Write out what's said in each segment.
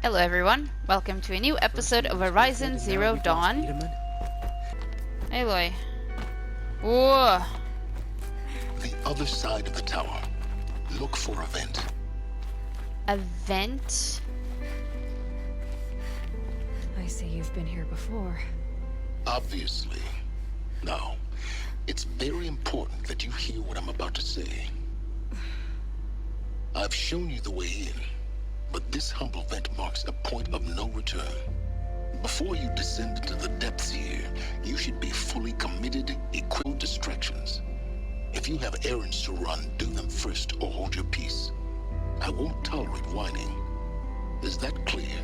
Hello everyone, welcome to a new episode of Horizon Zero Dawn. Aloy. Whoa! The other side of the tower. Look for a vent. A vent? I see you've been here before. Obviously. Now, it's very important that you hear what I'm about to say. I've shown you the way in, but this humble vent marks a point of no return. Before you descend into the depths here, you should be fully committed, equipped distractions. If you have errands to run, do them first or hold your peace. I won't tolerate whining. Is that clear?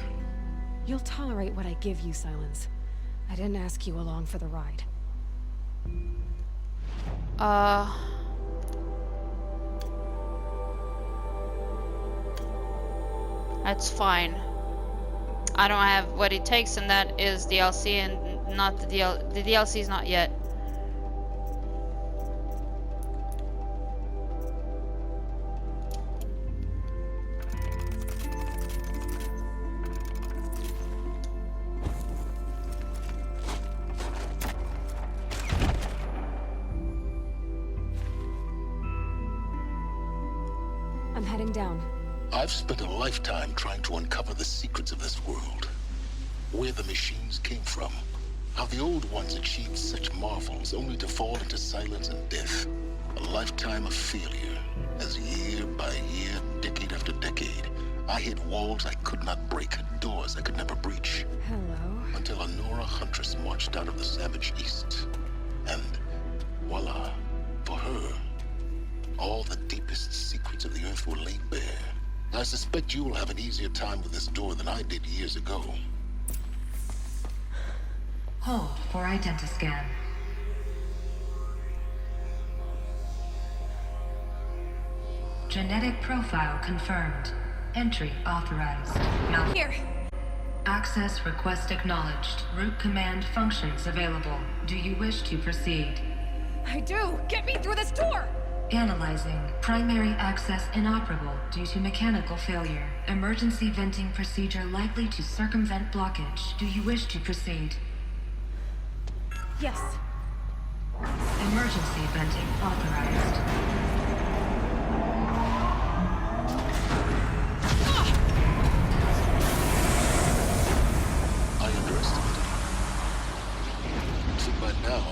You'll tolerate what I give you, Silence. I didn't ask you along for the ride. That's fine. I don't have what it takes, and that is DLC, and not the DLC is not yet. I'm heading down. I've spent a lifetime trying to uncover the secrets of this world. Where the machines came from. How the old ones achieved such marvels only to fall into silence and death. A lifetime of failure, as year by year, decade after decade, I hit walls I could not break, doors I could never breach. Hello. Until a Nora huntress marched out of the savage east. And voila, for her, all the deepest secrets of the earth were laid bare. I suspect you will have an easier time with this door than I did years ago. Hold for identiscan. Genetic profile confirmed. Entry authorized. Now Here! access request acknowledged. Root command functions available. Do you wish to proceed? I do! Get me through this door! Analyzing. Primary access inoperable due to mechanical failure. Emergency venting procedure likely to circumvent blockage. Do you wish to proceed? Yes. Emergency venting authorized. I underestimated you. So by now,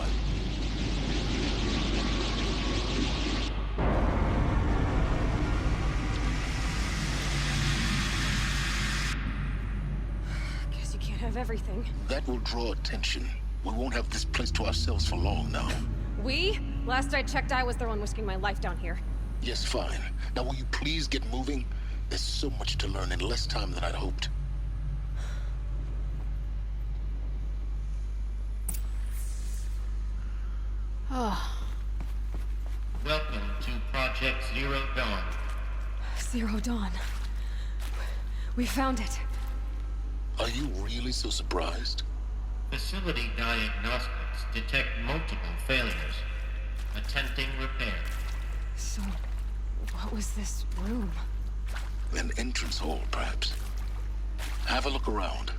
Guess you can't have everything. that will draw attention. We won't have this place to ourselves for long now. We? Last I checked, I was the one risking my life down here. Yes, fine. Now will you please get moving? There's so much to learn in less time than I'd hoped. Oh, Welcome to Project Zero Dawn. Zero Dawn. We found it. Are you really so surprised? Facility diagnostics detect multiple failures. Attempting repair. So, what was this room? An entrance hall, perhaps. Have a look around.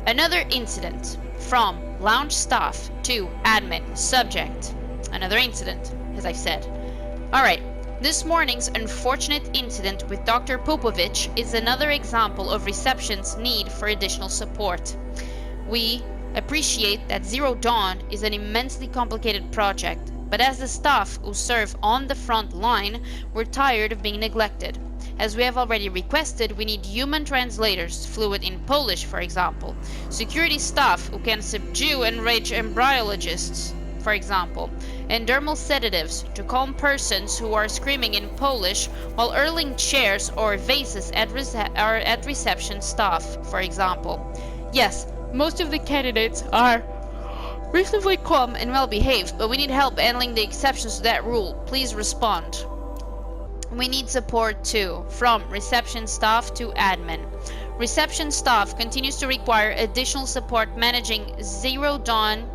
another incident. From lounge staff to admin. Subject. Another incident, as I've said. Alright. This morning's unfortunate incident with Dr. Popovich is another example of reception's need for additional support. We appreciate that Zero Dawn is an immensely complicated project, but as the staff who serve on the front line, we're tired of being neglected. As we have already requested, we need human translators, fluent in Polish for example, security staff who can subdue enraged embryologists, for example, and dermal sedatives to calm persons who are screaming in Polish while hurling chairs or vases at reception staff, for example. Yes, most of the candidates are reasonably calm and well behaved, but we need help handling the exceptions to that rule. Please respond. We need support too, from reception staff to admin. Reception staff continues to require additional support managing Zero Dawn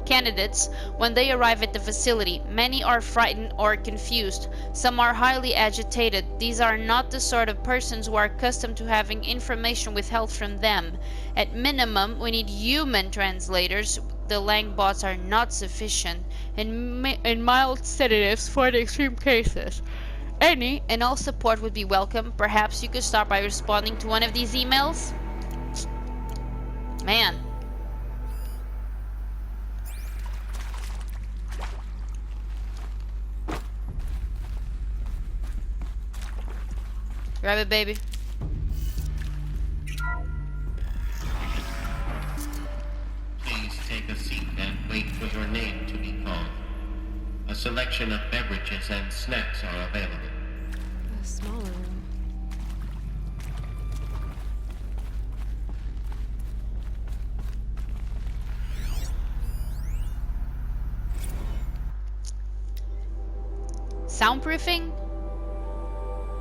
candidates when they arrive at the facility. Many are frightened or confused. Some are highly agitated. These are not the sort of persons who are accustomed to having information withheld from them. At minimum, we need human translators. The Lang bots are not sufficient, and mild sedatives for the extreme cases. Any and all support would be welcome. Perhaps you could start by responding to one of these emails? Man. Grab it, baby. Please take a seat and wait for your name to be called. A selection of beverages and snacks are available. A smaller room. Soundproofing?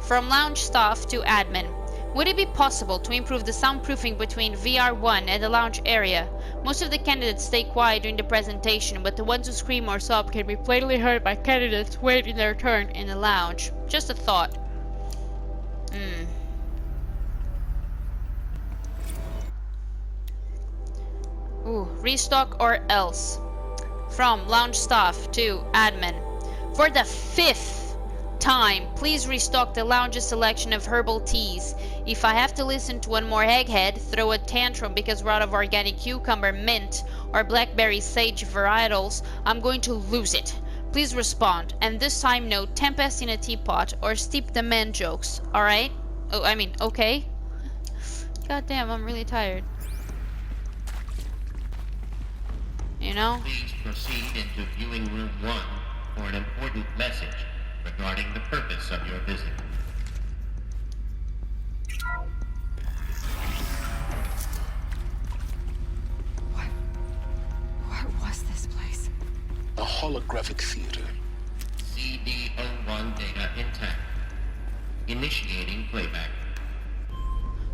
From lounge staff to admin. Would it be possible to improve the soundproofing between VR1 and the lounge area? Most of the candidates stay quiet during the presentation, but the ones who scream or sob can be plainly heard by candidates waiting their turn in the lounge. Just a thought. Ooh, restock or else. From lounge staff to admin. For the 5th time, please restock the lounge's selection of herbal teas. If I have to listen to one more egghead throw a tantrum because we're out of organic cucumber, mint, or blackberry sage varietals, I'm going to lose it. Please respond, and this time no tempest in a teapot or steep the man jokes, alright? Oh, I mean, okay? God damn, I'm really tired. You know? Please proceed into viewing room 1 for an important message regarding the purpose of your visit. What was this place? A holographic theater. CD01 data intact. Initiating playback.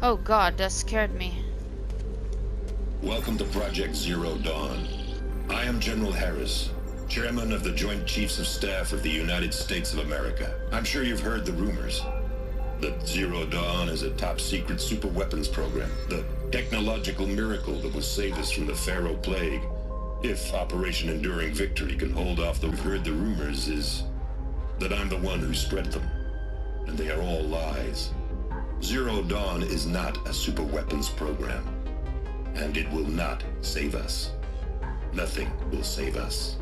Oh god, that scared me. Welcome to Project Zero Dawn. I am General Harris, Chairman of the Joint Chiefs of Staff of the United States of America. I'm sure you've heard the rumors that Zero Dawn is a top-secret super-weapons program, the technological miracle that will save us from the Pharaoh Plague. If Operation Enduring Victory can hold off the... We've heard the rumors is that I'm the one who spread them, and they are all lies. Zero Dawn is not a super-weapons program, and it will not save us. Nothing will save us.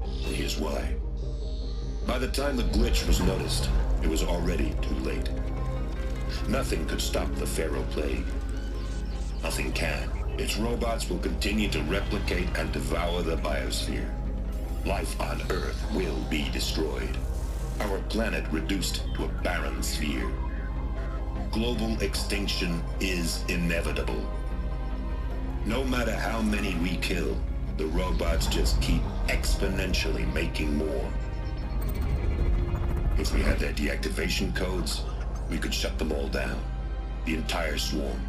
And here's why. By the time the glitch was noticed, it was already too late. Nothing could stop the Pharaoh Plague. Nothing can. Its robots will continue to replicate and devour the biosphere. Life on Earth will be destroyed. Our planet reduced to a barren sphere. Global extinction is inevitable. No matter how many we kill, the robots just keep exponentially making more. If we had their deactivation codes, we could shut them all down. The entire swarm.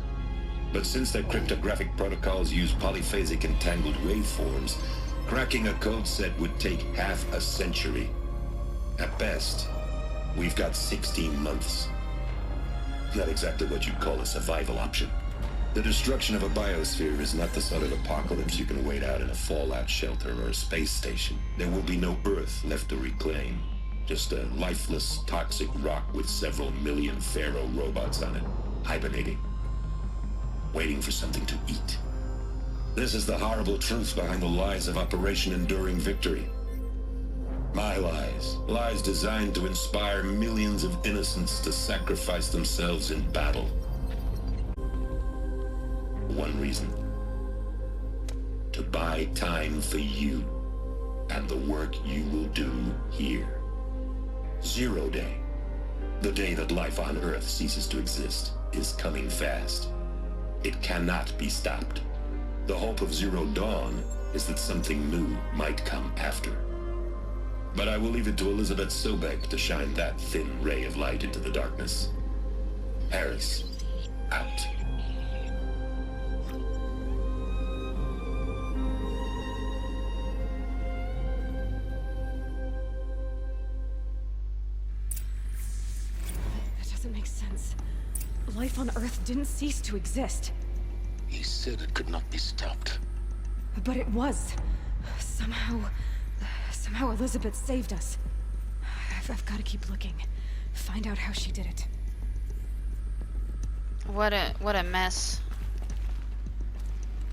But since their cryptographic protocols use polyphasic entangled waveforms, cracking a code set would take half a century. At best, we've got 16 months. Not exactly what you'd call a survival option. The destruction of a biosphere is not the sort of apocalypse you can wait out in a fallout shelter or a space station. There will be no Earth left to reclaim. Just a lifeless, toxic rock with several million Pharaoh robots on it, hibernating, waiting for something to eat. This is the horrible truth behind the lies of Operation Enduring Victory. My lies. Lies designed to inspire millions of innocents to sacrifice themselves in battle. One reason. To buy time for you and the work you will do here. Zero Day. The day that life on Earth ceases to exist is coming fast. It cannot be stopped. The hope of Zero Dawn is that something new might come after. But I will leave it to Elizabeth Sobek to shine that thin ray of light into the darkness. Harris, out. makes sense. Life on Earth didn't cease to exist. He said it could not be stopped. But it was. Somehow Elizabeth saved us. I've got to keep looking. Find out how she did it. What a mess.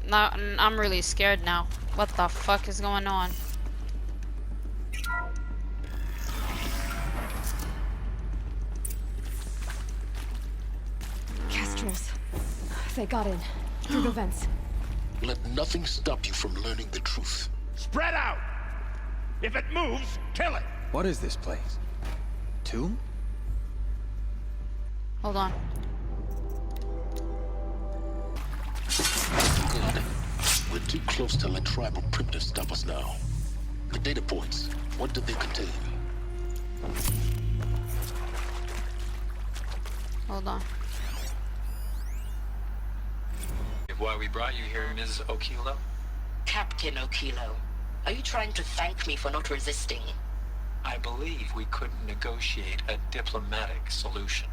Now, I'm really scared now. What the fuck is going on? Kestrels. They got in. Through the vents. Let nothing stop you from learning the truth. Spread out! If it moves, kill it! What is this place? Tomb? Hold on. Good. We're too close to let tribal primitives stop us now. The data points, what did they contain? Hold on. Why we brought you here, Ms. Okilo? Captain Okilo, are you trying to thank me for not resisting? I believe we couldn't negotiate a diplomatic solution.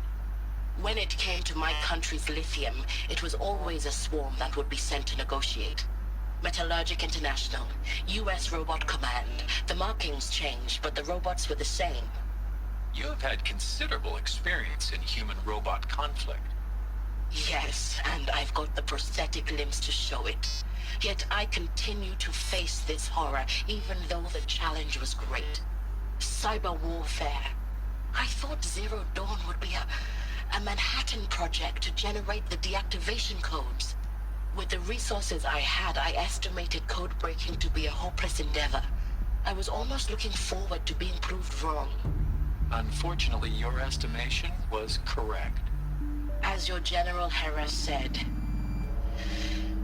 When it came to my country's lithium, it was always a swarm that would be sent to negotiate. Metallurgic International, US Robot Command. The markings changed, but the robots were the same. You have had considerable experience in human-robot conflict. Yes, and I've got the prosthetic limbs to show it. Yet I continue to face this horror, even though the challenge was great. Cyber warfare. I thought Zero Dawn would be a Manhattan project to generate the deactivation codes. With the resources I had, I estimated code breaking to be a hopeless endeavor. I was almost looking forward to being proved wrong. Unfortunately, your estimation was correct. As your General Harris said.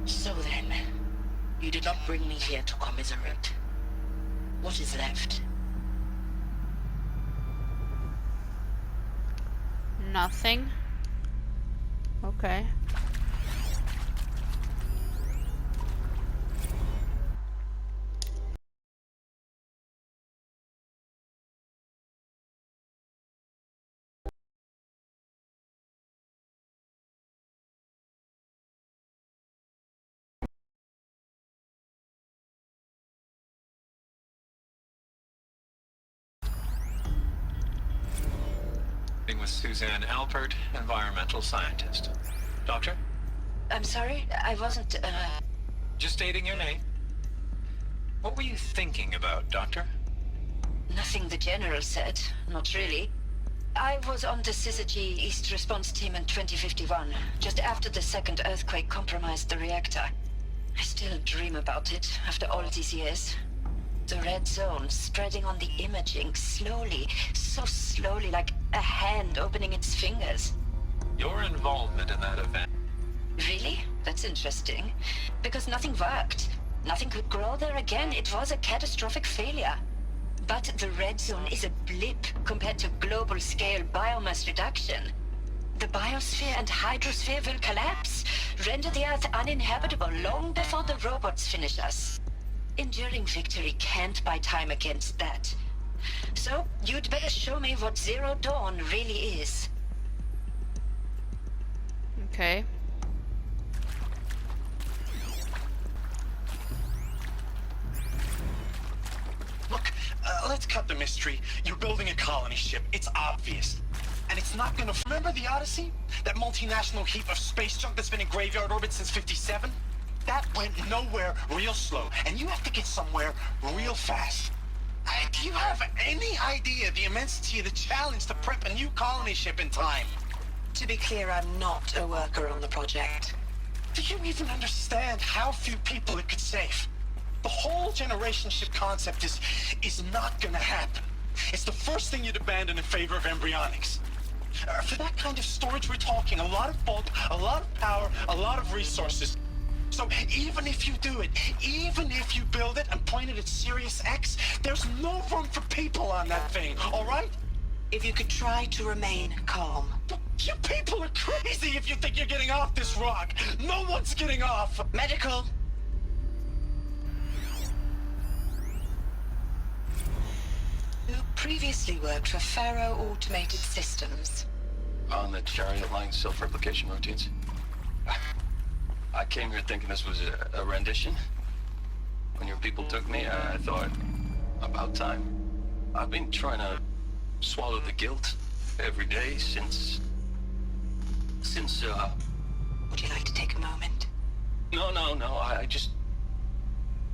So then, you did not bring me here to commiserate. What is left? Nothing. Okay. With Suzanne Alpert, environmental scientist. Doctor? I'm sorry, I wasn't, Just stating your name. What were you thinking about, Doctor? Nothing the General said, not really. I was on the Syzygy East Response Team in 2051, just after the second earthquake compromised the reactor. I still dream about it, after all these years. The red zone spreading on the imaging, slowly, so slowly, like a hand opening its fingers. Your involvement in that event. Really? That's interesting. Because nothing worked. Nothing could grow there again. It was a catastrophic failure. But the red zone is a blip compared to global-scale biomass reduction. The biosphere and hydrosphere will collapse, render the Earth uninhabitable long before the robots finish us. Enduring victory can't buy time against that. So, you'd better show me what Zero Dawn really is. Okay. Look, let's cut the mystery. You're building a colony ship. It's obvious. And it's not gonna... Remember the Odyssey? That multinational heap of space junk that's been in graveyard orbit since '57? That went nowhere real slow, and you have to get somewhere real fast. Do you have any idea the immensity of the challenge to prep a new colony ship in time? To be clear, I'm not a worker on the project. Do you even understand how few people it could save? The whole generation ship concept is not gonna happen. It's the first thing you'd abandon in favor of embryonics. For that kind of storage, we're talking a lot of bulk, a lot of power, a lot of resources. So even if you do it, even if you build it and point it at Sirius X, there's no room for people on that thing, all right? If you could try to remain calm. You people are crazy if you think you're getting off this rock. No one's getting off. Medical. Who previously worked for Faro Automated Systems. on the chariot line self-replication routines? I came here thinking this was a rendition. When your people took me, I thought, about time. I've been trying to swallow the guilt every day since... Would you like to take a moment? No.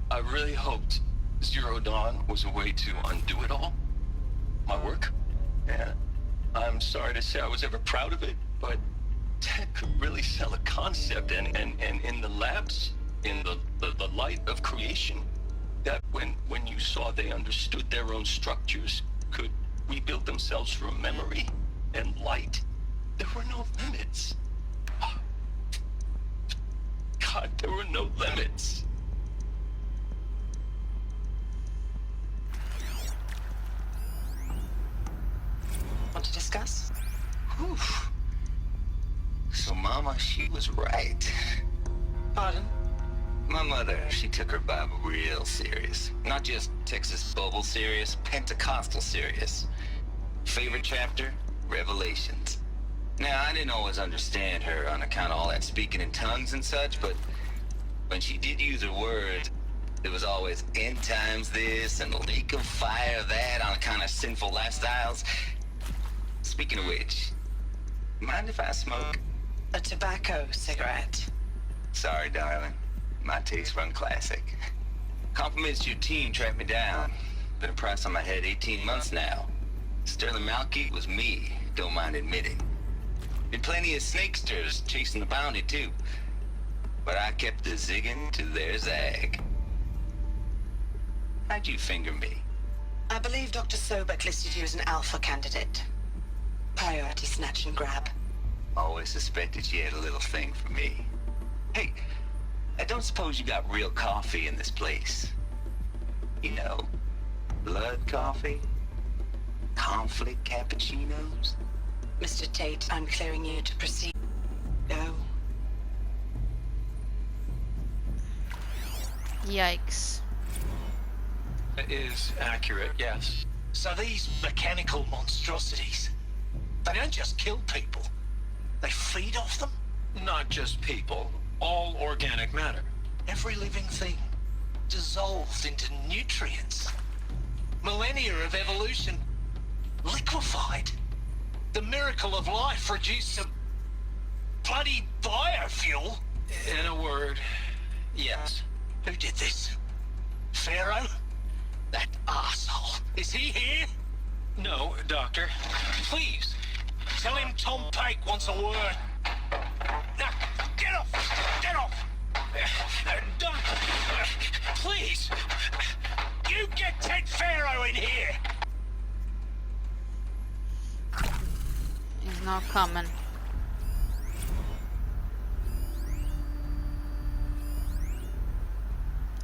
I really hoped Zero Dawn was a way to undo it all. My work. And I'm sorry to say I was ever proud of it, but Ted could really sell a concept, and in the labs, in the light of creation, that when you saw they understood their own structures, could rebuild themselves from memory and light, there were no limits. God, there were no limits. Want to discuss? Whew. So Mama, she was right. Pardon? My mother, she took her Bible real serious. Not just Texas Bible serious, Pentecostal serious. Favorite chapter? Revelations. Now, I didn't always understand her on account of all that speaking in tongues and such, but when she did use her words, there was always end times this and lake of fire that on account of sinful lifestyles. Speaking of which, mind if I smoke? A tobacco cigarette. Sorry, darling. My taste run classic. Compliments to your team tracked me down. Been a price on my head 18 months now. Sterling Malky was me, don't mind admitting. Been plenty of snakesters chasing the bounty too. But I kept the zigging to their zag. How'd you finger me? I believe Dr. Sobek listed you as an alpha candidate. Priority snatch and grab. Always suspected she had a little thing for me. Hey, I don't suppose you got real coffee in this place? You know, blood coffee? Conflict cappuccinos? Mr. Tate, I'm clearing you to proceed. Go. Yikes. It is accurate, yes. So these mechanical monstrosities, they don't just kill people. They feed off them? Not just people, all organic matter. Every living thing dissolved into nutrients. Millennia of evolution liquefied. The miracle of life reduced to bloody biofuel. In a word, yes. Who did this? Pharaoh? That arsehole. Is he here? No, Doctor. Please, tell him Tom Pake wants a word. Now, get off! Get off! Doctor, please! You get Ted Pharaoh in here! He's not coming.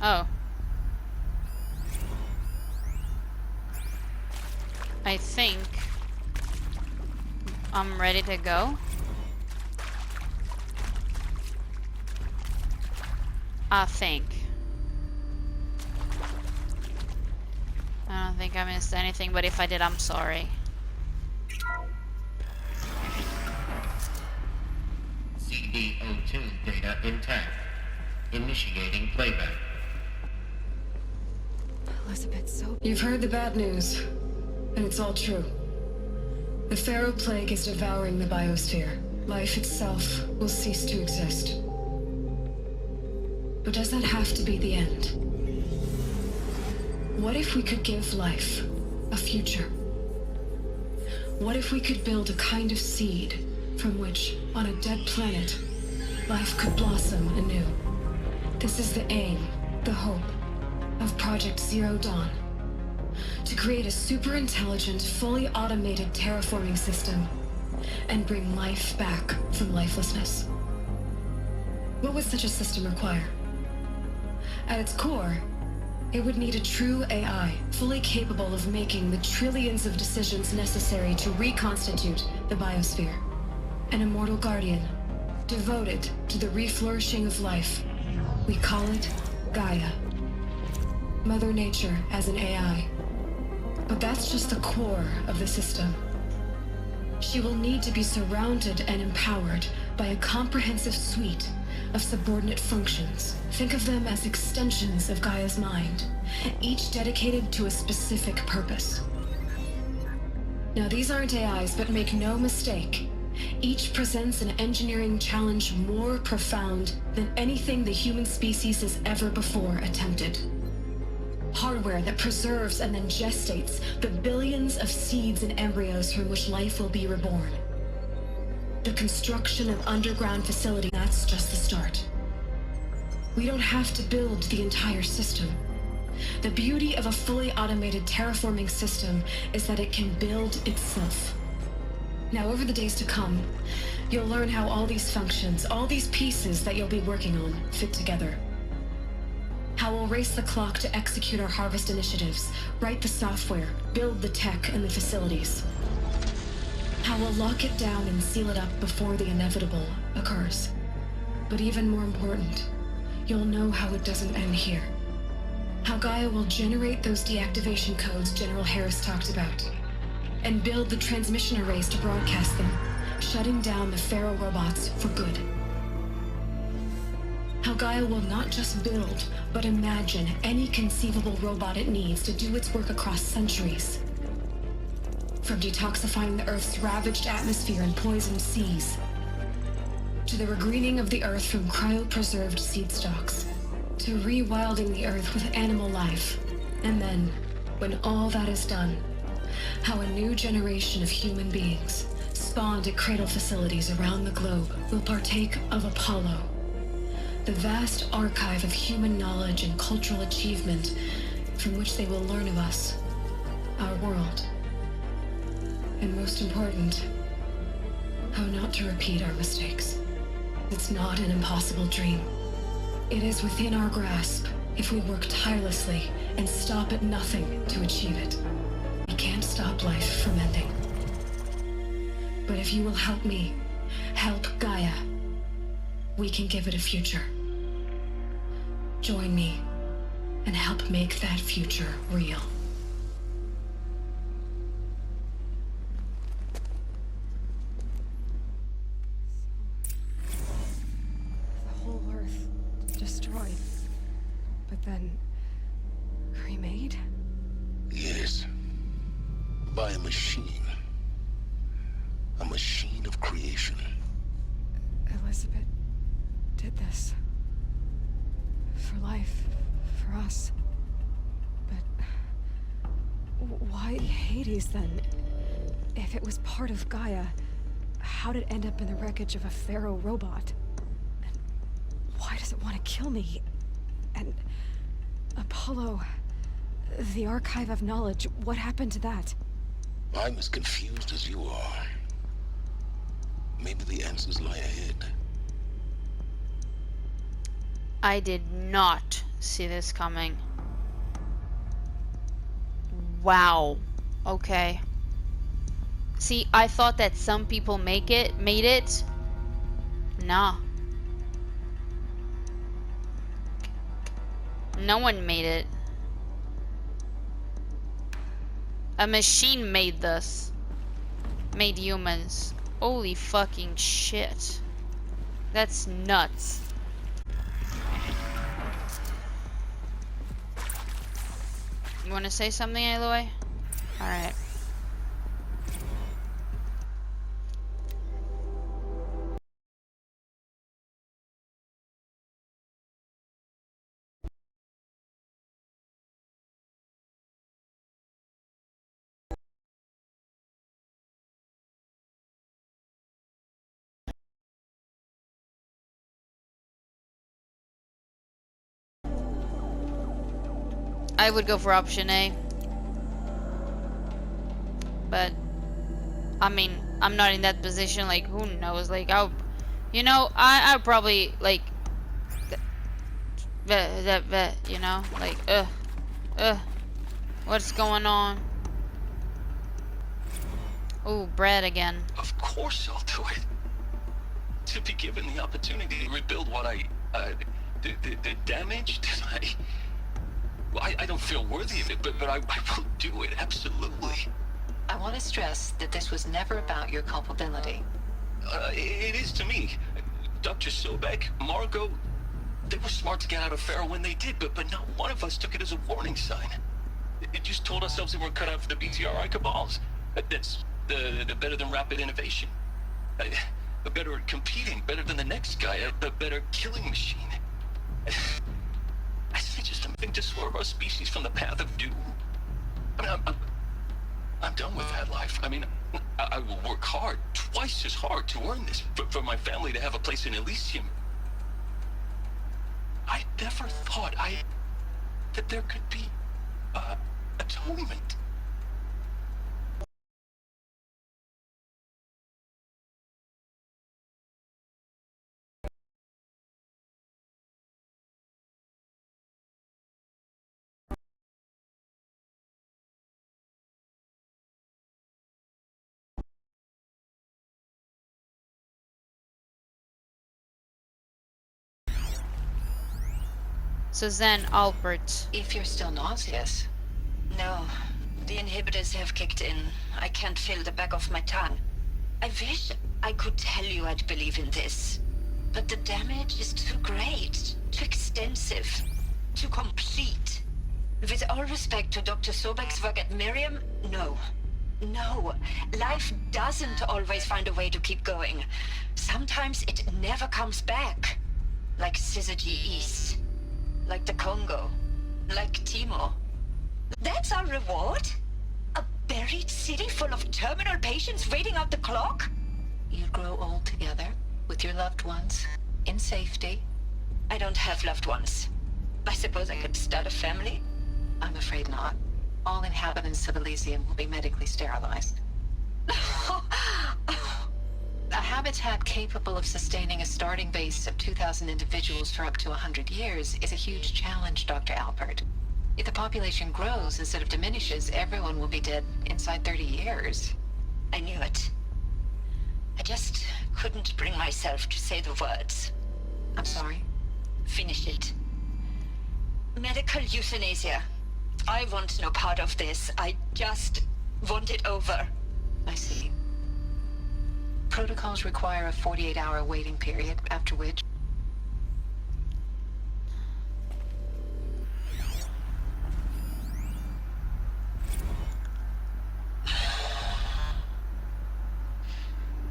Oh. I think I'm ready to go. I think. I don't think I missed anything, but if I did, I'm sorry. CD02 data intact. Initiating playback. Elizabeth, so... You've heard the bad news, and it's all true. The Pharaoh Plague is devouring the biosphere. Life itself will cease to exist. But does that have to be the end? What if we could give life a future? What if we could build a kind of seed from which, on a dead planet, life could blossom anew? This is the aim, the hope, of Project Zero Dawn. To create a super-intelligent, fully automated terraforming system and bring life back from lifelessness. What would such a system require? At its core, it would need a true AI, fully capable of making the trillions of decisions necessary to reconstitute the biosphere. An immortal guardian, devoted to the reflourishing of life. We call it Gaia. Mother Nature as an AI. But that's just the core of the system. she will need to be surrounded and empowered by a comprehensive suite of subordinate functions. Think of them as extensions of Gaia's mind, each dedicated to a specific purpose. Now, these aren't AIs, but make no mistake, each presents an engineering challenge more profound than anything the human species has ever before attempted. Hardware that preserves and then gestates the billions of seeds and embryos from which life will be reborn. The construction of underground facilities, that's just the start. We don't have to build the entire system. The beauty of a fully automated terraforming system is that it can build itself. Now, over the days to come, you'll learn how all these functions, all these pieces that you'll be working on, fit together. How we'll race the clock to execute our harvest initiatives, write the software, build the tech and the facilities. How we'll lock it down and seal it up before the inevitable occurs. But even more important, you'll know how it doesn't end here. How Gaia will generate those deactivation codes General Harris talked about, and build the transmission arrays to broadcast them, shutting down the Pharaoh robots for good. How Gaia will not just build, but imagine any conceivable robot it needs to do its work across centuries. From detoxifying the Earth's ravaged atmosphere and poisoned seas, to the regreening of the Earth from cryopreserved seed stocks, to rewilding the Earth with animal life. And then, when all that is done, how a new generation of human beings, spawned at cradle facilities around the globe, will partake of Apollo, the vast archive of human knowledge and cultural achievement from which they will learn of us, our world. And most important, how not to repeat our mistakes. It's not an impossible dream. It is within our grasp if we work tirelessly and stop at nothing to achieve it. We can't stop life from ending. But if you will help me, help Gaia, we can give it a future. Join me and help make that future real. The whole Earth destroyed, but then remade? Yes. By a machine. A machine of creation. Elizabeth did this. For life, for us. But why Hades then? If it was part of Gaia, how did it end up in the wreckage of a Pharaoh robot? And why does it want to kill me? And Apollo, the archive of knowledge, what happened to that? I'm as confused as you are. Maybe the answers lie ahead. I did not see this coming. Wow. Okay. See, I thought that some people made it. Nah. No one made it. A machine made this. Made humans. Holy fucking shit. That's nuts. You want to say something, Aloy? Alright. I would go for option A. But, I mean, I'm not in that position, like, who knows, like, I'll probably, like, you know, like, what's going on? Ooh, Brad again. Of course I'll do it. To be given the opportunity to rebuild what the damage that I don't feel worthy of it, but I will do it, absolutely. I want to stress that this was never about your culpability. It is to me. Dr. Sobek, Margot, they were smart to get out of Pharaoh when they did, but not one of us took it as a warning sign. It just told ourselves that we're cut out for the BTRI cabals. That's the better than rapid innovation. Better at competing, better than the next guy, a better killing machine. I say just something to swerve our species from the path of doom. I mean, I'm done with that life. I mean, I will work hard, twice as hard to earn this, for my family to have a place in Elysium. I never thought that there could be, atonement. So then, Albert. If you're still nauseous. No, the inhibitors have kicked in. I can't feel the back of my tongue. I wish I could tell you I'd believe in this. But the damage is too great, too extensive, too complete. With all respect to Dr. Sobek's work at Miriam, no. No, life doesn't always find a way to keep going. Sometimes it never comes back. Like Syzygy East. Like the Congo. Like Timor. That's our reward? A buried city full of terminal patients waiting out the clock? You'd grow old together, with your loved ones, in safety. I don't have loved ones. I suppose I could start a family? I'm afraid not. All inhabitants of Elysium will be medically sterilized. A habitat capable of sustaining a starting base of 2,000 individuals for up to 100 years is a huge challenge, Dr. Alpert. If the population grows instead of diminishes, everyone will be dead inside 30 years. I knew it. I just couldn't bring myself to say the words. I'm sorry? Finish it. Medical euthanasia. I want no part of this. I just want it over. I see. Protocols require a 48-hour waiting period, after which...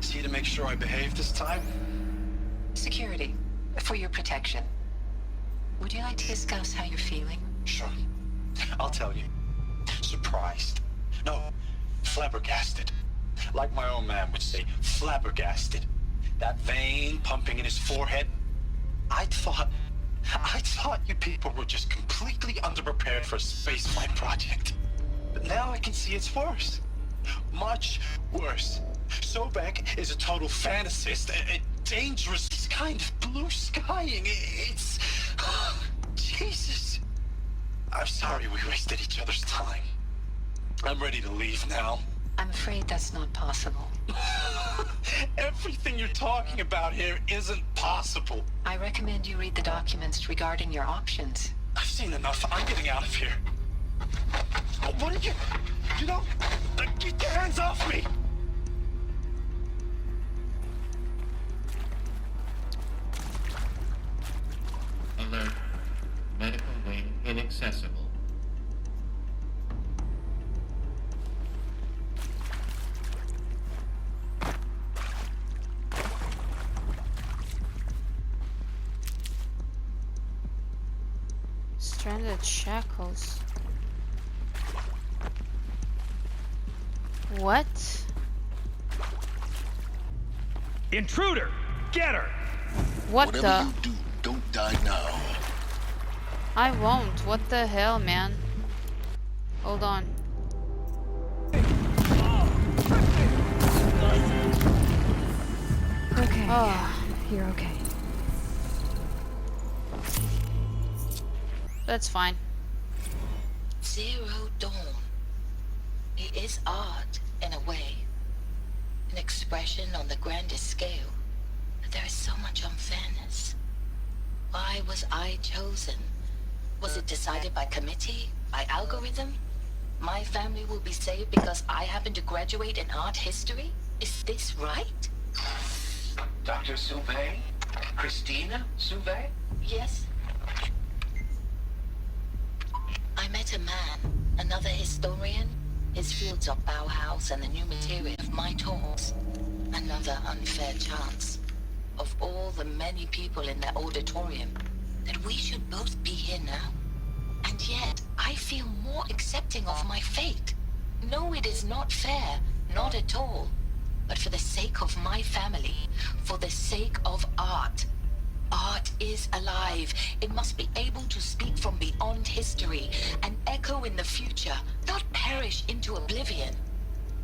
See to make sure I behave this time? Security. For your protection. Would you like to discuss how you're feeling? Sure. I'll tell you. Surprised. No, flabbergasted. Like my own man would say, flabbergasted. That vein pumping in his forehead. I thought you people were just completely underprepared for a spaceflight project. But now I can see it's worse. Much worse. Sobek is a total fantasist, a dangerous kind of blue skying. It's... Jesus. I'm sorry we wasted each other's time. I'm ready to leave now. I'm afraid that's not possible. Everything you're talking about here isn't possible. I recommend you read the documents regarding your options. I've seen enough. I'm getting out of here. What are you... You know... Get your hands off me! Alert. Medical wing inaccessible. Stranded shackles. What? Intruder! Get her! What Whatever the? you do, don't die now. I won't. What the hell, man? Hold on. Okay. Oh. You're okay. That's fine. Zero Dawn. It is odd, in a way. An expression on the grandest scale. But there is so much unfairness. Why was I chosen? Was it decided by committee? By algorithm? My family will be saved because I happen to graduate in art history? Is this right? Dr. Sauvé? Christina Sauvé? Yes. I met a man, another historian. His fields are Bauhaus and the new material of my talks. Another unfair chance. Of all the many people in that auditorium, that we should both be here now. And yet, I feel more accepting of my fate. No, it is not fair, not at all. But for the sake of my family, for the sake of art. Art is alive. It must be able to speak from beyond history and echo in the future, not perish into oblivion.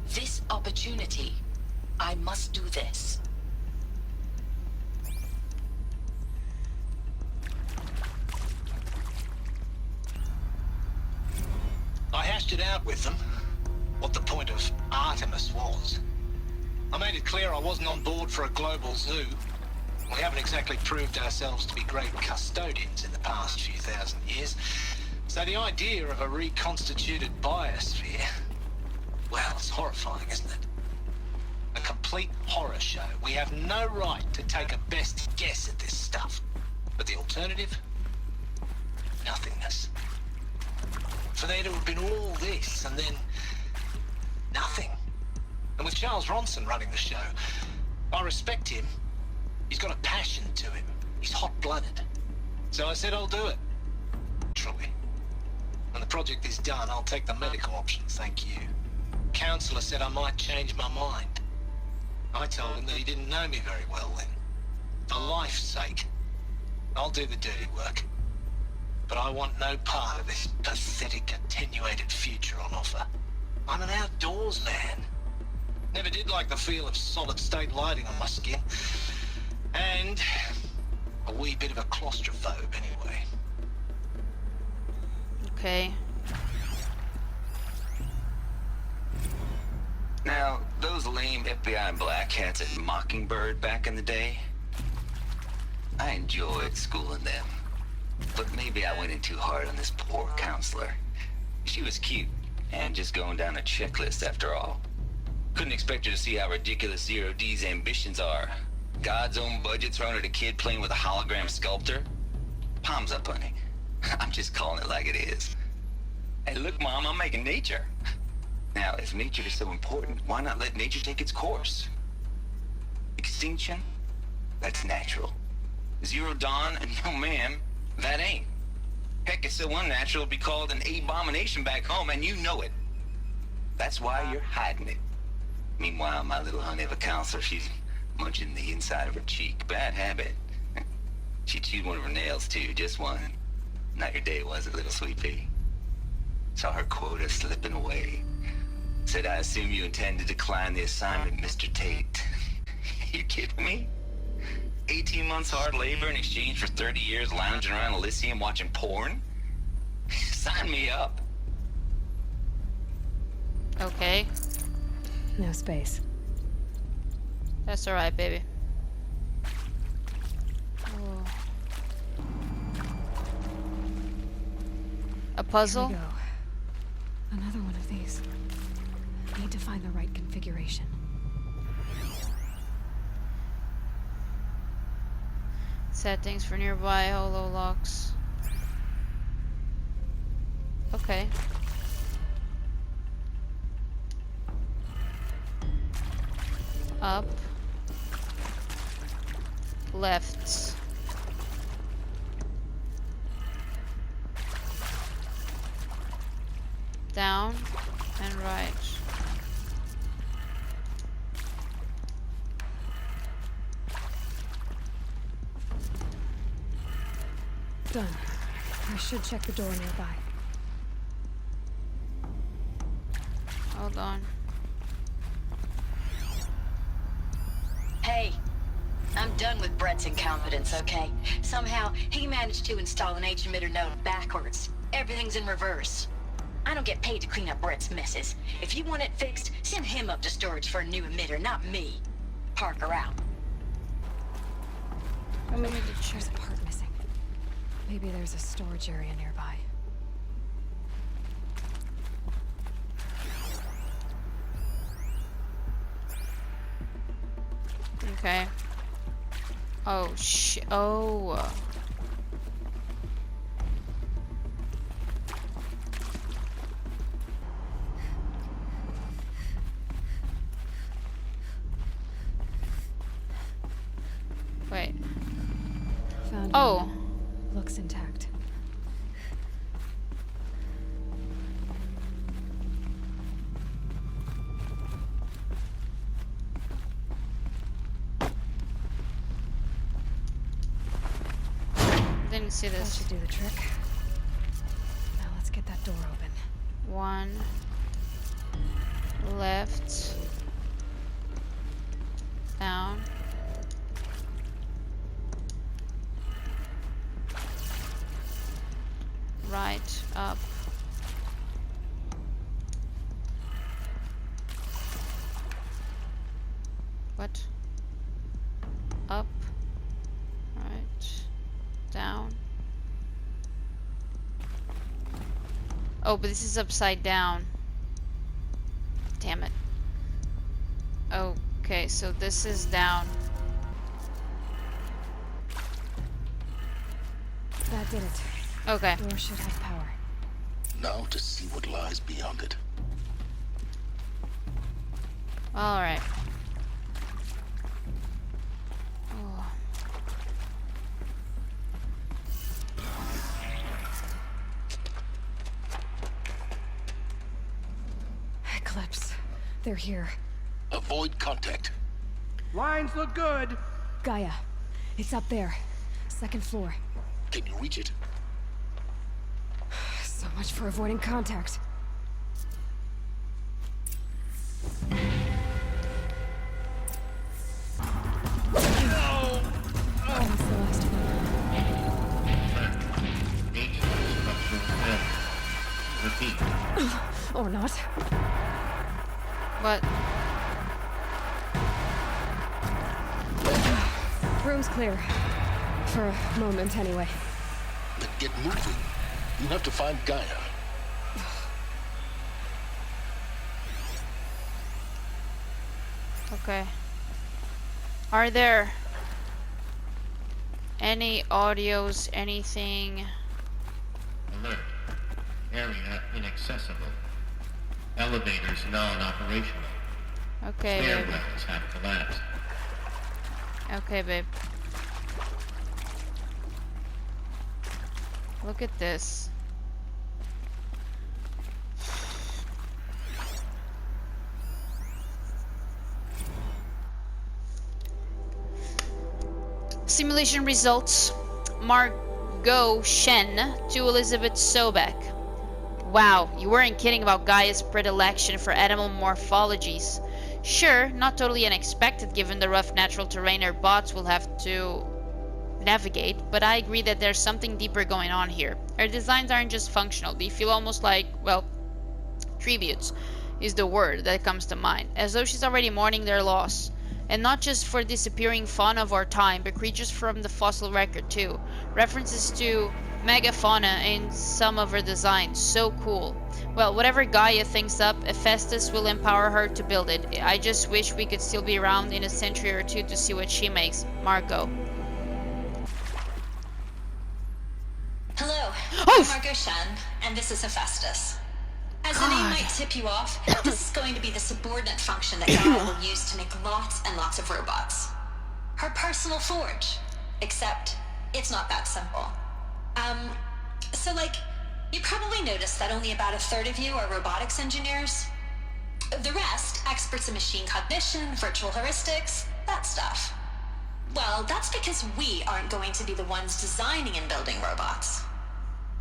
This opportunity, I must do this. I hashed it out with them, what the point of Artemis was. I made it clear I wasn't on board for a global zoo. We haven't exactly proved ourselves to be great custodians in the past few thousand years. So the idea of a reconstituted biosphere, well, it's horrifying, isn't it? A complete horror show. We have no right to take a best guess at this stuff. But the alternative? Nothingness. For there to have been all this, and then nothing. And with Charles Ronson running the show, I respect him. He's got a passion to him. He's hot-blooded. So I said I'll do it. Truly. When the project is done, I'll take the medical option, thank you. Counselor said I might change my mind. I told him that he didn't know me very well then. For life's sake, I'll do the dirty work. But I want no part of this pathetic, attenuated future on offer. I'm an outdoors man. Never did like the feel of solid-state lighting on my skin. And a wee bit of a claustrophobe, anyway. Okay. Now, those lame FBI black hats at Mockingbird back in the day, I enjoyed schooling them. But maybe I went in too hard on this poor counselor. She was cute, and just going down a checklist after all. Couldn't expect her to see how ridiculous Zero D's ambitions are. God's own budget thrown at a kid playing with a hologram sculptor? Palms up, honey. I'm just calling it like it is. Hey, look, Mom, I'm making nature. Now, if nature is so important, why not let nature take its course? Extinction? That's natural. Zero Dawn? No, ma'am, that ain't. Heck, it's so unnatural it'd be called an abomination back home, and you know it. That's why you're hiding it. Meanwhile, my little honey of a counselor, she's munching the inside of her cheek. Bad habit. She chewed one of her nails, too, just one. Not your day, was it, little sweet pea? Saw her quota slipping away. Said, I assume you intend to decline the assignment, Mr. Tate. You kidding me? 18 months hard labor in exchange for 30 years lounging around Elysium watching porn? Sign me up. Okay. No space. That's alright, baby. Oh. A puzzle? Here we go. Another one of these. Need to find the right configuration. Settings for nearby holo locks. Okay. Up. Left. Down and right. Done. I should check the door nearby. Hold on. Hey, I'm done with Brett's incompetence, okay? Somehow, he managed to install an H-emitter node backwards. Everything's in reverse. I don't get paid to clean up Brett's messes. If you want it fixed, send him up to storage for a new emitter, not me. Parker out. There's a part missing. Maybe there's a storage area nearby. Okay. Oh, oh. Wait. Found Oh. one. Looks intact. Didn't see this. That should do the trick. Now let's get that door open. One. Left. Down. Right. Up. What? Up. Right. Down. Oh, but this is upside down. Damn it. Okay, so this is down. That did it. Okay. Door should have power. Now to see what lies beyond it. Alright. Oh. Eclipse. They're here. Avoid contact. Lines look good. Gaia. It's up there. Second floor. Can you reach it? So much for avoiding contact. That's the last one. Repeat. Or not. What? Room's clear. For a moment, anyway. Then get moving. You have to find Gaia. Okay. Are there any audios, anything? Alert. Area inaccessible. Elevators non-operational. Okay, babe. Stairwells have collapsed. Okay, babe. Look at this. Simulation results. Margot Shen to Elizabeth Sobek. Wow, you weren't kidding about Gaia's predilection for animal morphologies. Sure, not totally unexpected given the rough natural terrain her bots will have to navigate, but I agree that there's something deeper going on here. Her designs aren't just functional, they feel almost like, well, tributes is the word that comes to mind, as though she's already mourning their loss. And not just for disappearing fauna of our time, but creatures from the fossil record too. References to megafauna in some of her designs, so cool. Well, whatever Gaia thinks up, Hephaestus will empower her to build it. I just wish we could still be around in a century or two to see what she makes. Margot. Hello, Oh! I'm Margot Shen, and this is Hephaestus. As the name might tip you off, this is going to be the subordinate function that Gaia will use to make lots and lots of robots. Her personal forge. Except, it's not that simple. So you probably noticed that only about a third of you are robotics engineers. The rest, experts in machine cognition, virtual heuristics, that stuff. Well, that's because we aren't going to be the ones designing and building robots.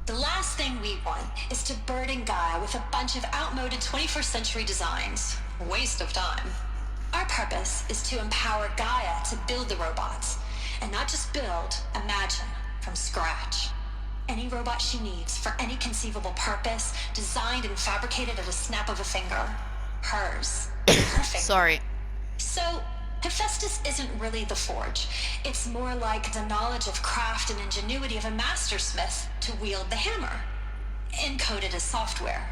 The last thing we want is to burden Gaia with a bunch of outmoded 21st century designs. Waste of time. Our purpose is to empower Gaia to build the robots, and not just build, imagine, from scratch. Any robot she needs for any conceivable purpose, designed and fabricated at a snap of a finger. Hers. Perfect. Sorry. So, Hephaestus isn't really the forge. It's more like the knowledge of craft and ingenuity of a mastersmith to wield the hammer. Encoded as software.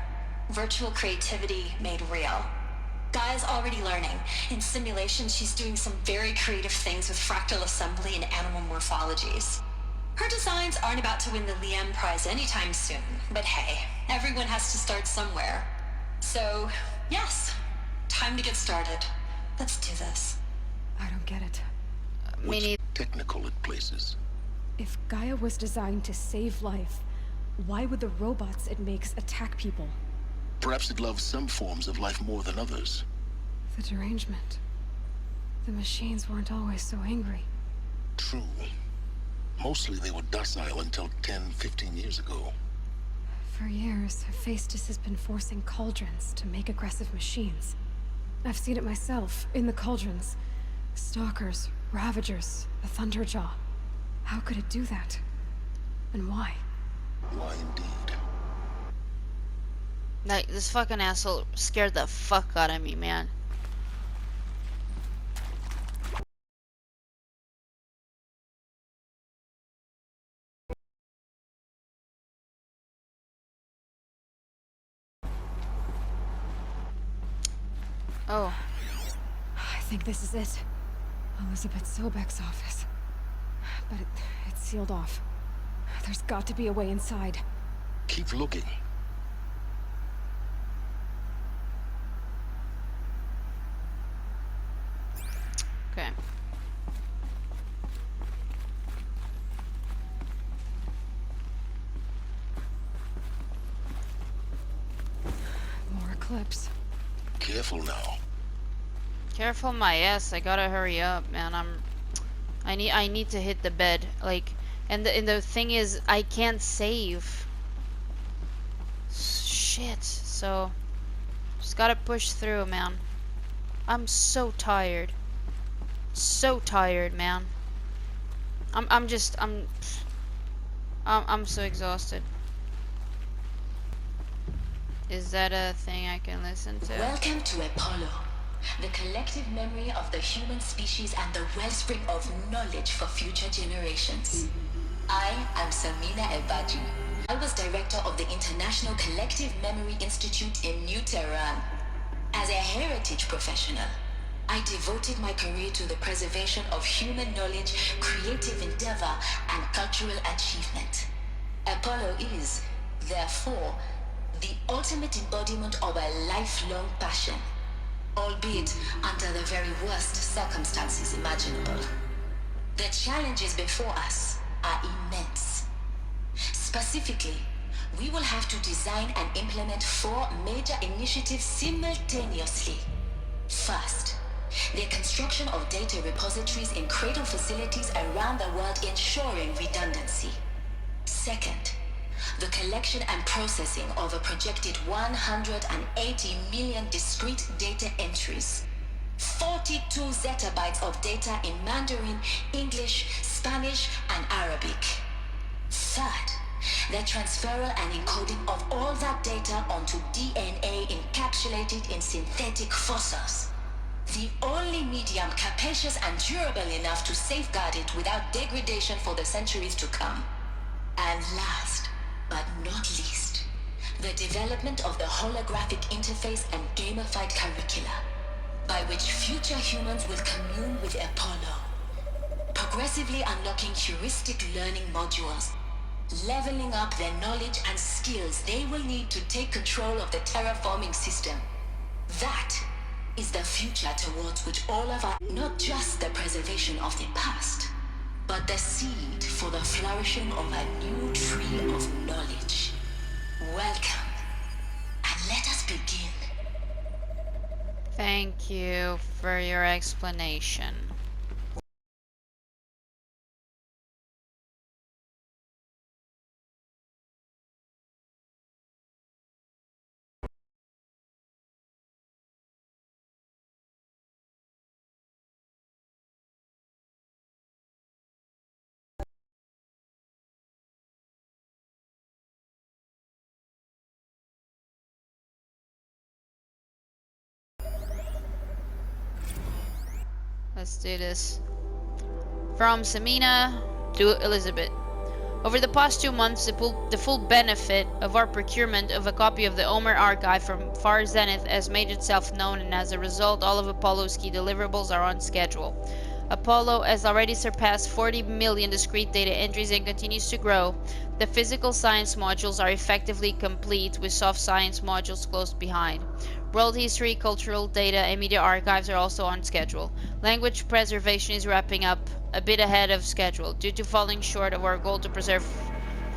Virtual creativity made real. Gaia's already learning. In simulation, she's doing some very creative things with fractal assembly and animal morphologies. Her designs aren't about to win the Liam Prize anytime soon, but hey, everyone has to start somewhere. So, yes, time to get started. Let's do this. I don't get it. Which technical at places. If Gaia was designed to save life, why would the robots it makes attack people? Perhaps it loves some forms of life more than others. The derangement. The machines weren't always so angry. True. Mostly they were docile until 10, 15 years ago. For years, Hephaestus has been forcing cauldrons to make aggressive machines. I've seen it myself, in the cauldrons. Stalkers, Ravagers, a Thunderjaw. How could it do that? And why? Why indeed? Like, this fucking asshole scared the fuck out of me, man. Oh. I think this is it. Elizabeth Sobek's office. But it's sealed off. There's got to be a way inside. Keep looking. Okay. More clips. Careful now. Careful my ass. I gotta hurry up, man. I need to hit the bed. Like, and the thing is, I can't save. Shit. So just gotta push through, man. I'm so tired. So tired, man. I'm so exhausted. Is that a thing I can listen to? Welcome to Apollo, the collective memory of the human species and the wellspring of knowledge for future generations. I am Samina Ebadu. I was director of the International Collective Memory Institute in New Tehran. As a heritage professional, I devoted my career to the preservation of human knowledge, creative endeavor, and cultural achievement. Apollo is, therefore, the ultimate embodiment of a lifelong passion, albeit under the very worst circumstances imaginable. The challenges before us are immense. Specifically, we will have to design and implement 4 major initiatives simultaneously. First, the construction of data repositories in cradle facilities around the world, ensuring redundancy. Second, the collection and processing of a projected 180 million discrete data entries. 42 zettabytes of data in Mandarin, English, Spanish, and Arabic. Third, the transferal and encoding of all that data onto DNA encapsulated in synthetic fossils. The only medium capacious and durable enough to safeguard it without degradation for the centuries to come. And last, but not least, the development of the holographic interface and gamified curricula, by which future humans will commune with Apollo, progressively unlocking heuristic learning modules, leveling up their knowledge and skills they will need to take control of the terraforming system. That is the future towards which all of us, not just the preservation of the past, but the seed for the flourishing of a new tree of knowledge. Welcome, and let us begin. Thank you for your explanation. Let's do this. From Samina to Elizabeth. Over the past 2 months, the full benefit of our procurement of a copy of the Omer archive from Far Zenith has made itself known, and as a result, all of Apollo's key deliverables are on schedule. Apollo has already surpassed 40 million discrete data entries and continues to grow. The physical science modules are effectively complete, with soft science modules close behind. World history, cultural data, and media archives are also on schedule. Language preservation is wrapping up a bit ahead of schedule due to falling short of our goal to preserve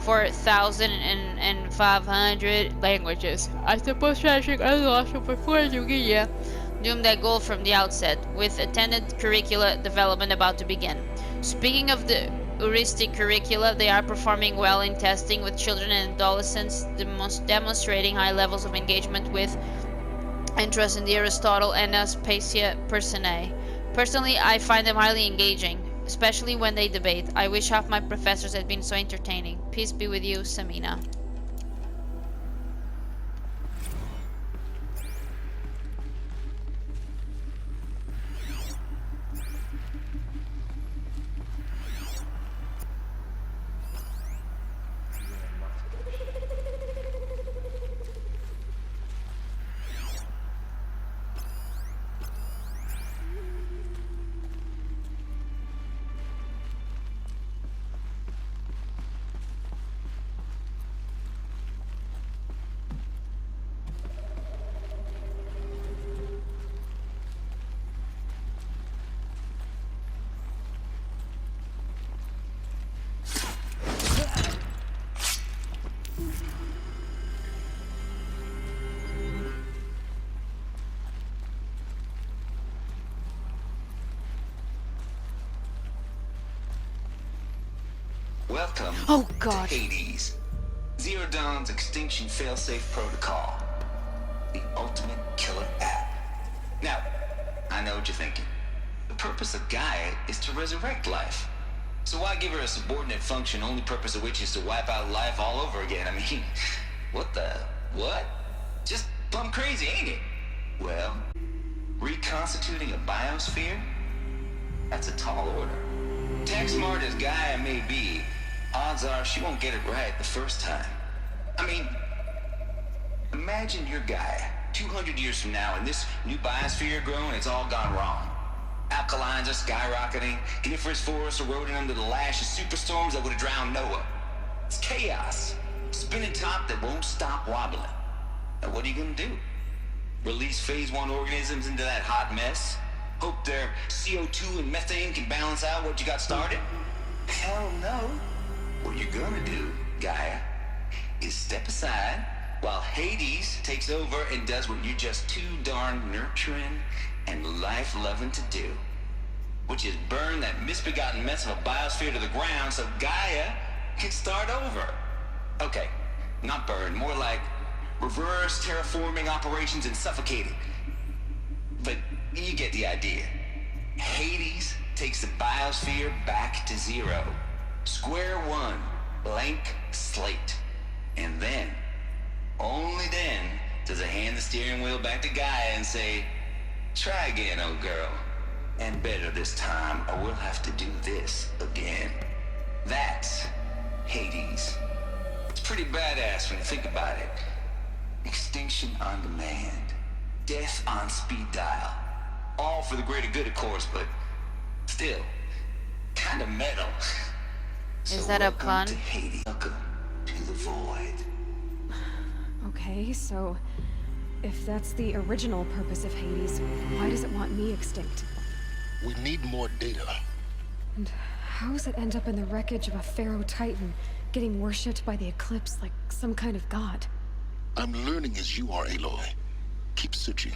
4,500 languages. I suppose tragic I lost over 400 media doomed that goal from the outset, with attendant curricula development about to begin. Speaking of the heuristic curricula, they are performing well in testing with children and adolescents, demonstrating high levels of engagement with interest in the Aristotle and Aspasia Personae. Personally, I find them highly engaging, especially when they debate. I wish half my professors had been so entertaining. Peace be with you, Samina. Welcome to Hades, Zero Dawn's extinction failsafe protocol, the ultimate killer app. Now, I know what you're thinking. The purpose of Gaia is to resurrect life. So why give her a subordinate function, only purpose of which is to wipe out life all over again? I mean, what? Just plumb crazy, ain't it? Well, reconstituting a biosphere? That's a tall order. Tech smart as Gaia may be, odds are she won't get it right the first time. I mean, imagine you're Gaia, 200 years from now, and this new biosphere you're growing, it's all gone wrong. Alkalines are skyrocketing, coniferous forests eroding under the lash of superstorms that would have drowned Noah. It's chaos, spinning top that won't stop wobbling. Now what are you gonna do? Release phase 1 organisms into that hot mess? Hope their CO2 and methane can balance out what you got started? Hell no. What you're gonna do, Gaia, is step aside while Hades takes over and does what you're just too darn nurturing and life-loving to do, which is burn that misbegotten mess of a biosphere to the ground so Gaia can start over. Okay, not burn, more like reverse terraforming operations and suffocating. But you get the idea. Hades takes the biosphere back to zero. Square one, blank slate. And then, only then, does it hand the steering wheel back to Gaia and say, try again, old girl. And better this time, or we'll have to do this again. That's Hades. It's pretty badass when you think about it. Extinction on demand. Death on speed dial. All for the greater good, of course, but still, kind of metal. Is that a pun? To Hades. Welcome to the void. Okay, so if that's the original purpose of Hades, why does it want me extinct? We need more data. And how does it end up in the wreckage of a Pharaoh Titan, getting worshipped by the Eclipse like some kind of god? I'm learning as you are, Aloy. Keep searching.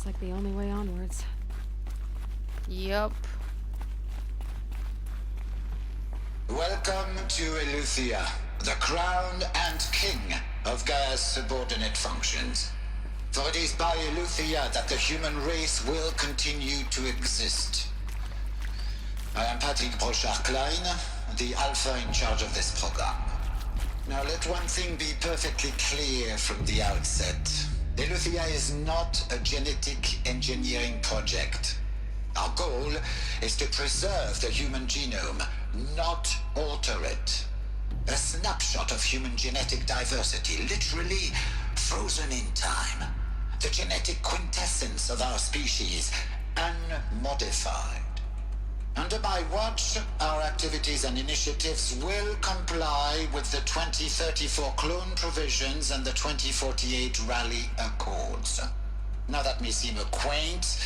Looks like the only way onwards. Yup. Welcome to Eleuthia, the crown and king of Gaia's subordinate functions. For it is by Eleuthia that the human race will continue to exist. I am Patrick Brochard-Klein, the Alpha in charge of this program. Now let one thing be perfectly clear from the outset. Eleuthia is not a genetic engineering project. Our goal is to preserve the human genome, not alter it. A snapshot of human genetic diversity, literally frozen in time. The genetic quintessence of our species, unmodified. Under my watch, our activities and initiatives will comply with the 2034 clone provisions and the 2048 Rally Accords. Now that may seem a quaint,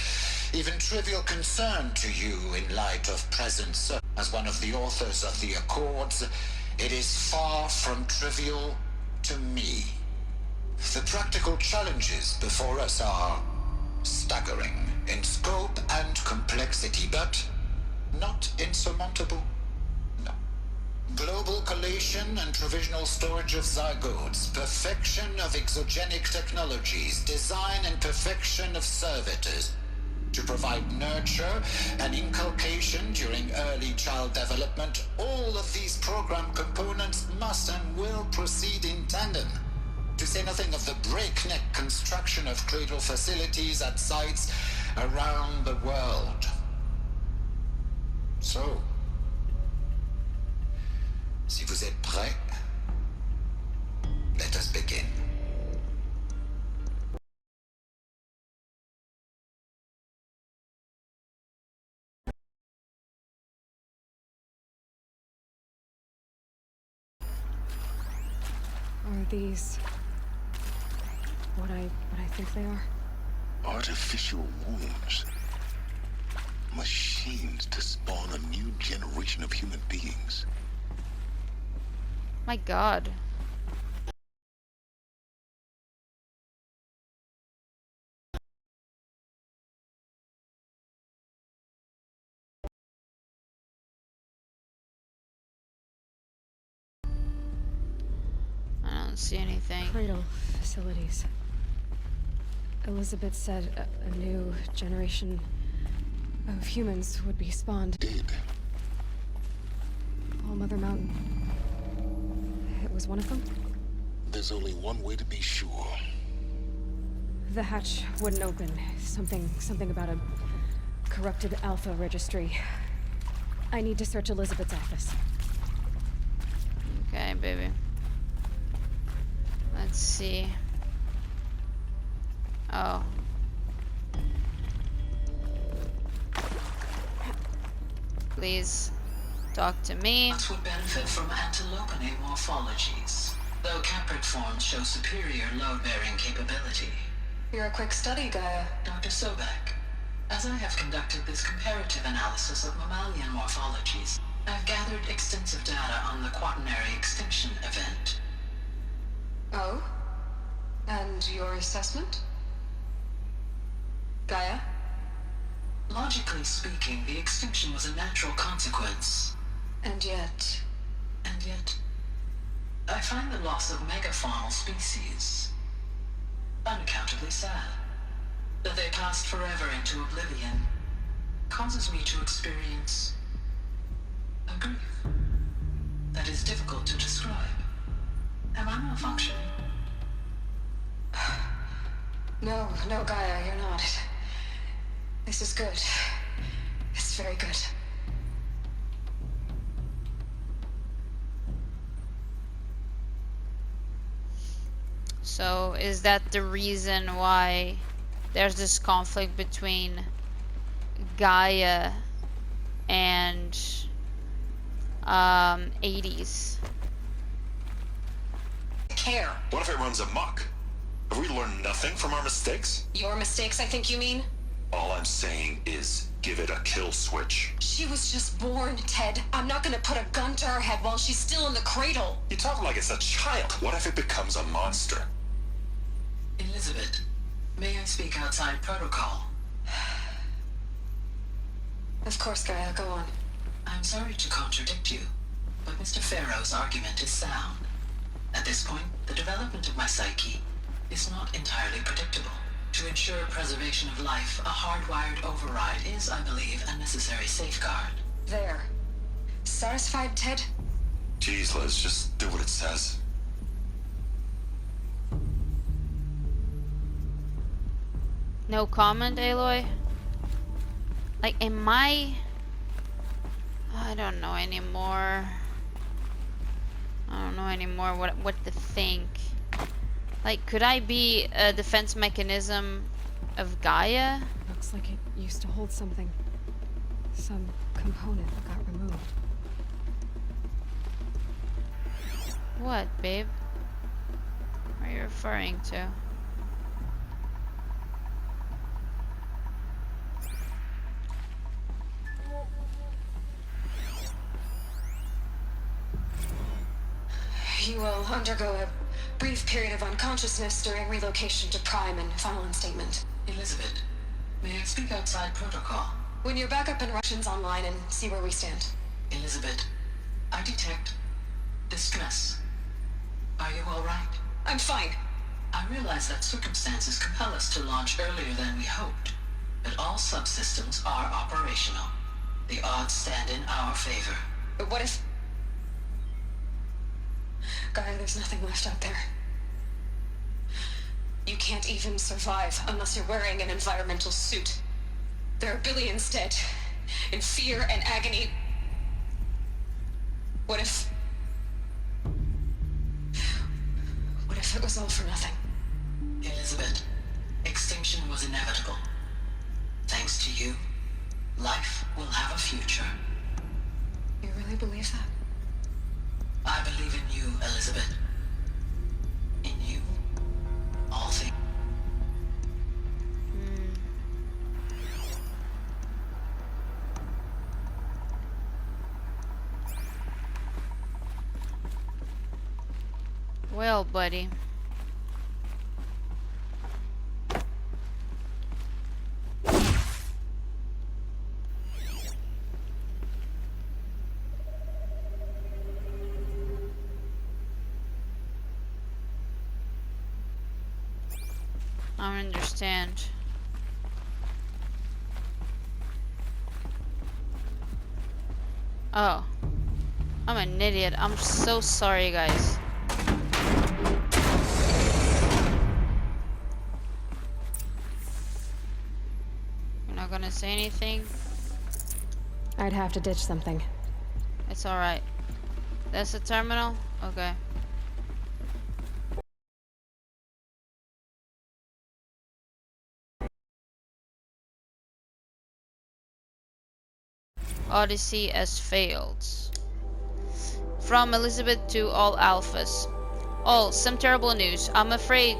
even trivial concern to you in light of present service. As one of the authors of the Accords, it is far from trivial to me. The practical challenges before us are staggering in scope and complexity, but not insurmountable. No. Global collation and provisional storage of zygotes, perfection of exogenic technologies, design and perfection of servitors, to provide nurture and inculcation during early child development. All of these program components must and will proceed in tandem, to say nothing of the breakneck construction of cradle facilities at sites around the world. So, si vous êtes prêts, let us begin. Are these what I think they are? Artificial wombs. Machines to spawn a new generation of human beings. My God. I don't see anything. Cradle facilities. Elizabeth said a new generation of humans would be spawned. Did. All Mother Mountain. It was one of them? There's only one way to be sure. The hatch wouldn't open. Something about a corrupted Alpha registry. I need to search Elizabeth's office. Okay, baby. Let's see. Oh. Please talk to me. Plants would benefit from antilopinate morphologies, though caprid forms show superior load-bearing capability. You're a quick study, Gaia. Dr. Sobek, as I have conducted this comparative analysis of mammalian morphologies, I've gathered extensive data on the quaternary extinction event. Oh? And your assessment? Gaia? Logically speaking, the extinction was a natural consequence. And yet, I find the loss of megafaunal species unaccountably sad. That they passed forever into oblivion causes me to experience a grief that is difficult to describe. Am I malfunctioning? No, Gaia, you're not. This is good. It's very good. So, is that the reason why there's this conflict between Gaia and 80s? Care. What if it runs amok? Have we learned nothing from our mistakes? Your mistakes, I think you mean? All I'm saying is give it a kill switch. She was just born, Ted. I'm not gonna put a gun to her head while she's still in the cradle. You talk like it's a child. What if it becomes a monster? Elizabeth, May I speak outside protocol? Of course, Gaia, go on. I'm sorry to contradict you, but Mr. Farrow's argument is sound. At this point, the development of my psyche is not entirely predictable. To ensure preservation of life, a hardwired override is, I believe, a necessary safeguard. There. Satisfied, Ted? Jeez, Liz, just do what it says. No comment, Aloy? Like, am I don't know anymore. I don't know anymore what to think. Like, could I be a defense mechanism of Gaia? Looks like it used to hold something. Some component that got removed. What, babe? What are you referring to? You will undergo a brief period of unconsciousness during relocation to Prime and final instatement. Elizabeth, may I speak outside protocol? When you're back up in Russians online and see where we stand. Elizabeth, I detect distress. Are you all right? I'm fine. I realize that circumstances compel us to launch earlier than we hoped, but all subsystems are operational. The odds stand in our favor. But what if... Gaia, there's nothing left out there. You can't even survive unless you're wearing an environmental suit. There are billions dead, in fear and agony. What if it was all for nothing? Elizabeth, extinction was inevitable. Thanks to you, life will have a future. You really believe that? I believe in you, Elizabeth. In you, all things. Well, buddy. I don't understand. Oh. I'm an idiot. I'm so sorry, guys. You're not gonna say anything? I'd have to ditch something. It's alright. That's the terminal? Okay. Odyssey has failed. From Elizabeth to all alphas. All, some terrible news. I'm afraid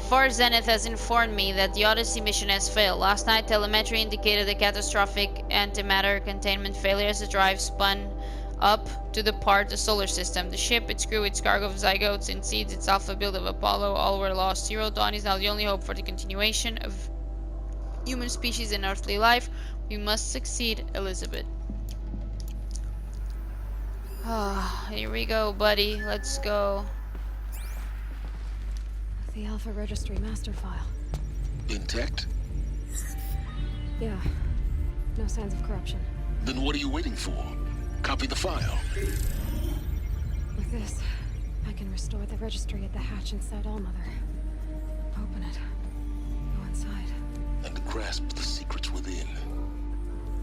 Far Zenith has informed me that the Odyssey mission has failed. Last night, telemetry indicated a catastrophic antimatter containment failure as the drive spun up to depart the solar system. The ship, its crew, its cargo of zygotes and seeds, its alpha build of Apollo, all were lost. Zero Dawn is now the only hope for the continuation of human species and earthly life. We must succeed, Elizabeth. Ah, here we go, buddy. Let's go. The Alpha Registry master file. Intact? Yeah. No signs of corruption. Then what are you waiting for? Copy the file. With this, I can restore the registry at the hatch inside Allmother. Open it. Go inside. And grasp the secrets within.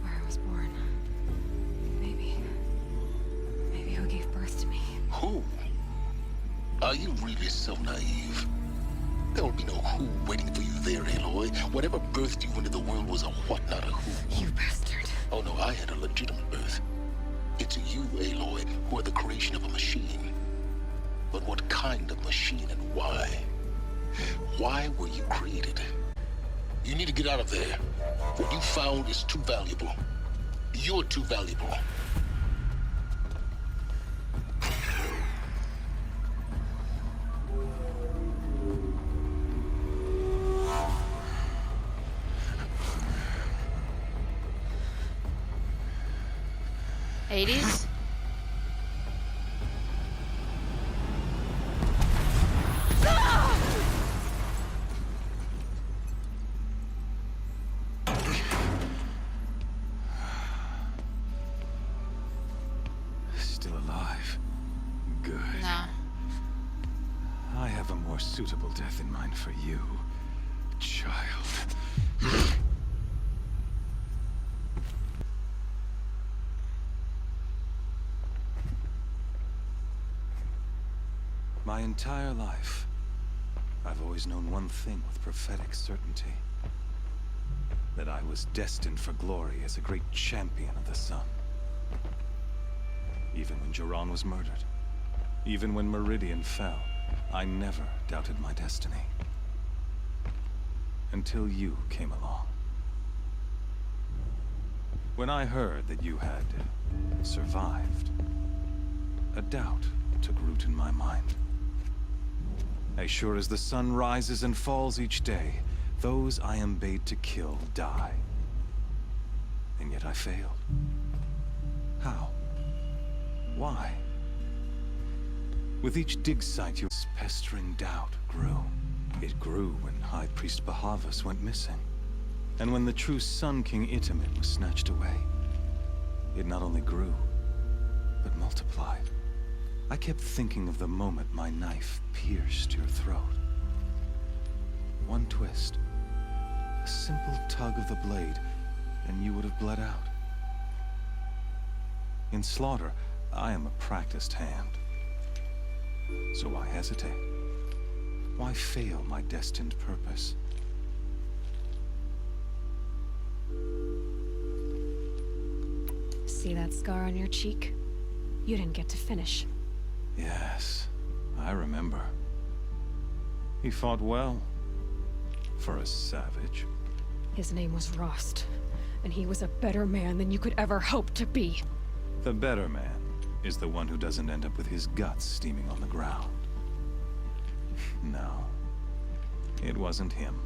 Where I was born. Maybe who gave birth to me. Who? Are you really so naive? There will be no who waiting for you there, Aloy. Whatever birthed you into the world was a what, not a who. You bastard. Oh no, I had a legitimate birth. It's you, Aloy, who are the creation of a machine. But what kind of machine and why? Why were you created? You need to get out of there. What you found is too valuable. You're too valuable. Hades? Still alive. Good. Nah. I have a more suitable death in mind for you, child. My entire life, I've always known one thing with prophetic certainty. That I was destined for glory as a great champion of the sun. Even when Jiran was murdered, even when Meridian fell, I never doubted my destiny. Until you came along. When I heard that you had survived, a doubt took root in my mind. As sure as the sun rises and falls each day, those I am bade to kill die. And yet I failed. How? Why? With each dig site, your pestering doubt grew. It grew when High Priest Bahavas went missing. And when the true Sun King Itamen was snatched away. It not only grew, but multiplied. I kept thinking of the moment my knife pierced your throat. One twist, a simple tug of the blade, and you would have bled out. In slaughter, I am a practiced hand. So why hesitate? Why fail my destined purpose? See that scar on your cheek? You didn't get to finish. Yes, I remember. He fought well. For a savage. His name was Rost, and he was a better man than you could ever hope to be. The better man is the one who doesn't end up with his guts steaming on the ground. No, it wasn't him.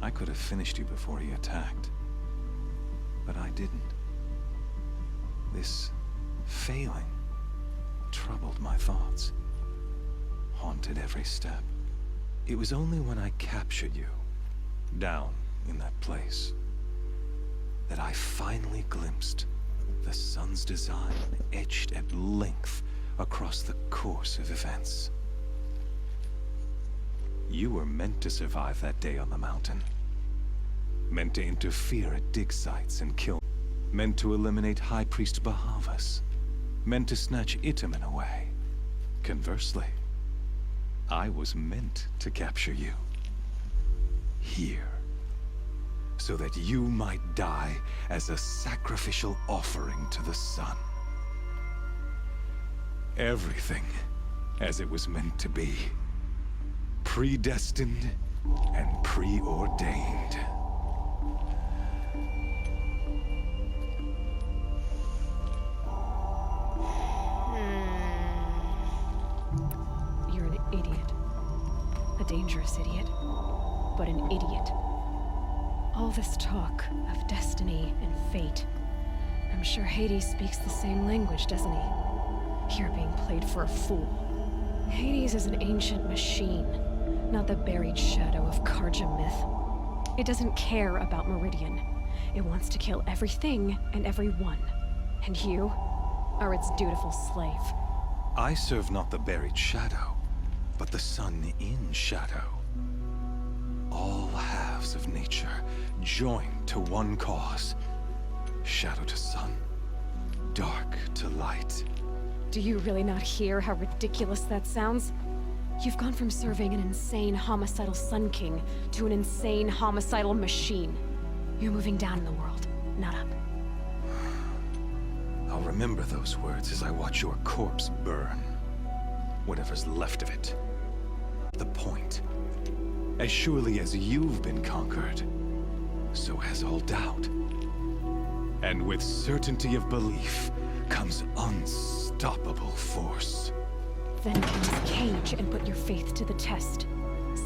I could have finished you before he attacked. But I didn't. This failing troubled my thoughts, haunted every step. It was only when I captured you, down in that place, that I finally glimpsed the sun's design etched at length across the course of events. You were meant to survive that day on the mountain. Meant to interfere at dig sites and kill. Meant to eliminate High Priest Bahavas. Meant to snatch Itamen away. Conversely, I was meant to capture you. Here. So that you might die as a sacrificial offering to the sun. Everything as it was meant to be. Predestined and preordained. You're an idiot. A dangerous idiot. But an idiot. All this talk of destiny and fate. I'm sure Hades speaks the same language, doesn't he? You're being played for a fool. Hades is an ancient machine, not the buried shadow of Karja myth. It doesn't care about Meridian. It wants to kill everything and everyone. And you are its dutiful slave. I serve not the buried shadow, but the sun in shadow. All halves of nature joined to one cause. Shadow to sun, dark to light. Do you really not hear how ridiculous that sounds? You've gone from serving an insane homicidal Sun King to an insane homicidal machine. You're moving down in the world, not up. I'll remember those words as I watch your corpse burn. Whatever's left of it. The point. As surely as you've been conquered, so has all doubt. And with certainty of belief comes unstoppable force. Then comes Cage and put your faith to the test.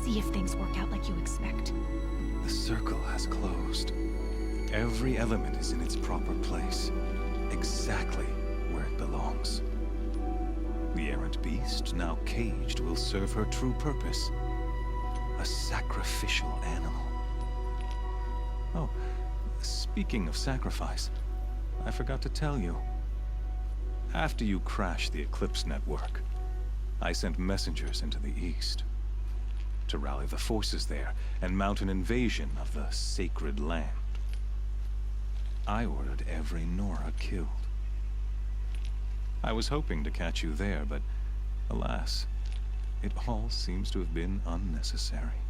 See if things work out like you expect. The circle has closed. Every element is in its proper place. exactly where it belongs. The errant beast, now caged, will serve her true purpose. A sacrificial animal. Oh, speaking of sacrifice, I forgot to tell you. After you crashed the Eclipse network, I sent messengers into the east to rally the forces there and mount an invasion of the sacred land. I ordered every Nora killed. I was hoping to catch you there, but alas, it all seems to have been unnecessary.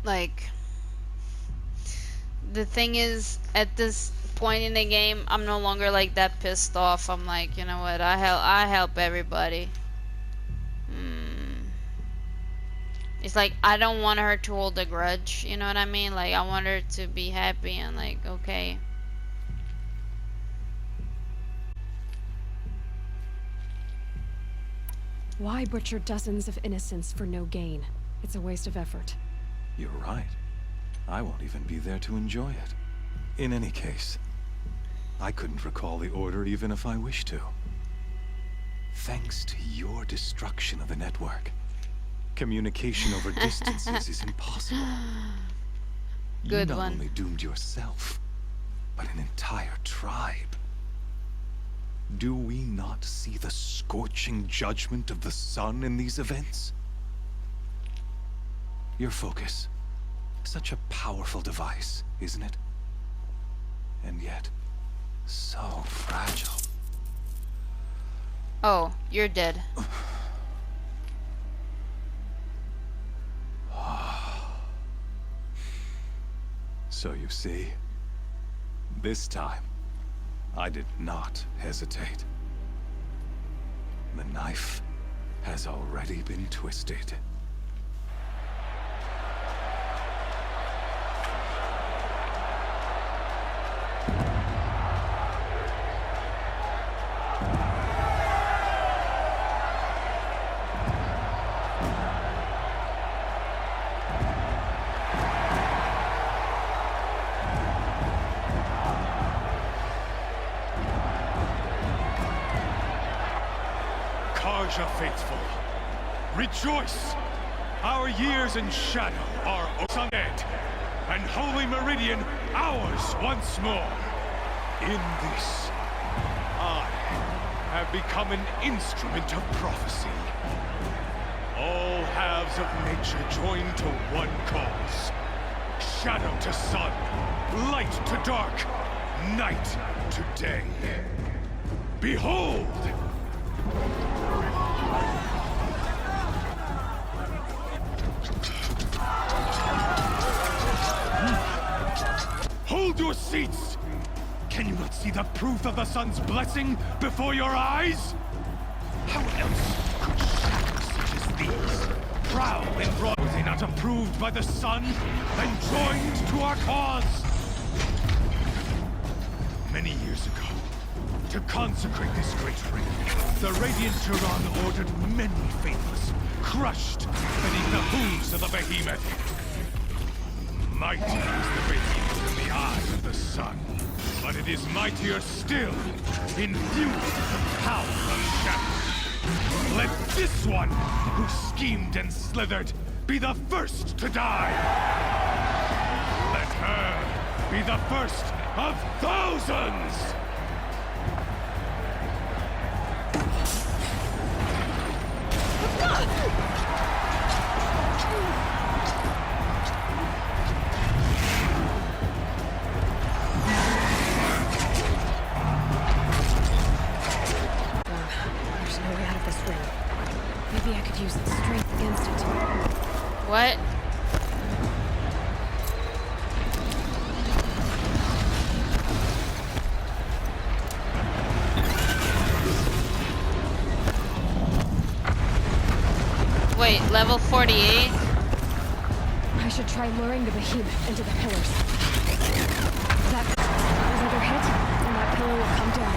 Like, the thing is, at this point in the game, I'm no longer like that pissed off. I'm like, you know what, I help everybody. It's like, I don't want her to hold a grudge, you know what I mean? Like, I want her to be happy and like, okay. Why butcher dozens of innocents for no gain? It's a waste of effort. You're right. I won't even be there to enjoy it. In any case, I couldn't recall the order even if I wished to. Thanks to your destruction of the network, communication over distances is impossible. Good you not one. only doomed yourself, but an entire tribe. Do we not see the scorching judgment of the sun in these events? Your focus. Such a powerful device, isn't it? And yet, so fragile. Oh, you're dead. So you see, this time, I did not hesitate. The knife has already been twisted. Karja faithful, rejoice! Our years in shadow are sunset, and Holy Meridian ours once more. In this, I have become an instrument of prophecy. All halves of nature join to one cause. Shadow to sun, light to dark, night to day. Behold! Hold your seats! Can you not see the proof of the sun's blessing before your eyes? How else could shadows such as these prowl in broad? Were they not approved by the sun and joined to our cause? Many years ago, to consecrate this great ring, the Radiant Tyrann ordered many faithless, crushed beneath the hooves of the behemoth. Mighty is the radiance in the eyes of the sun, but it is mightier still, infused with the power of shadow. Let this one, who schemed and slithered, be the first to die. Let her be the first of thousands! There's no way out of this ring. Maybe I could use its strength against it. What? Wait, level 48? I should try luring the behemoth into the pillars. That another hit, and that pillar will come down.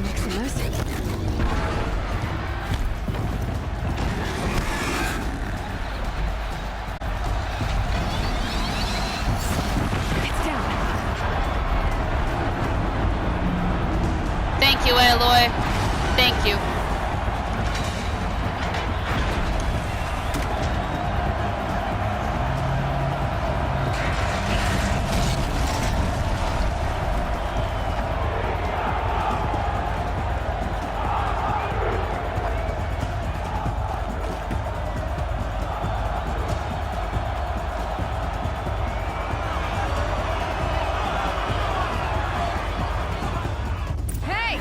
mixing this. It's down. Thank you, Aloy. Thank you. Hey!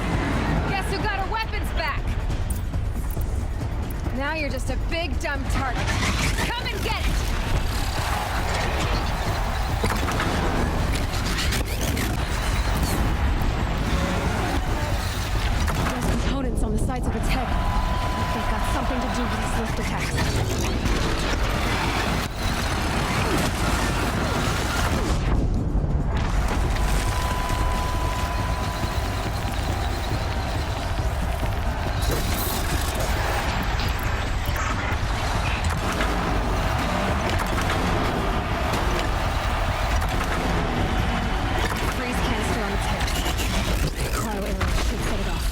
Guess who got her weapons back? Now you're just a big dumb target. Come and get it! There's components on the sides of its head. They've got something to do with these lift attacks. Freeze canister on its head. Cryo arrow should set it off.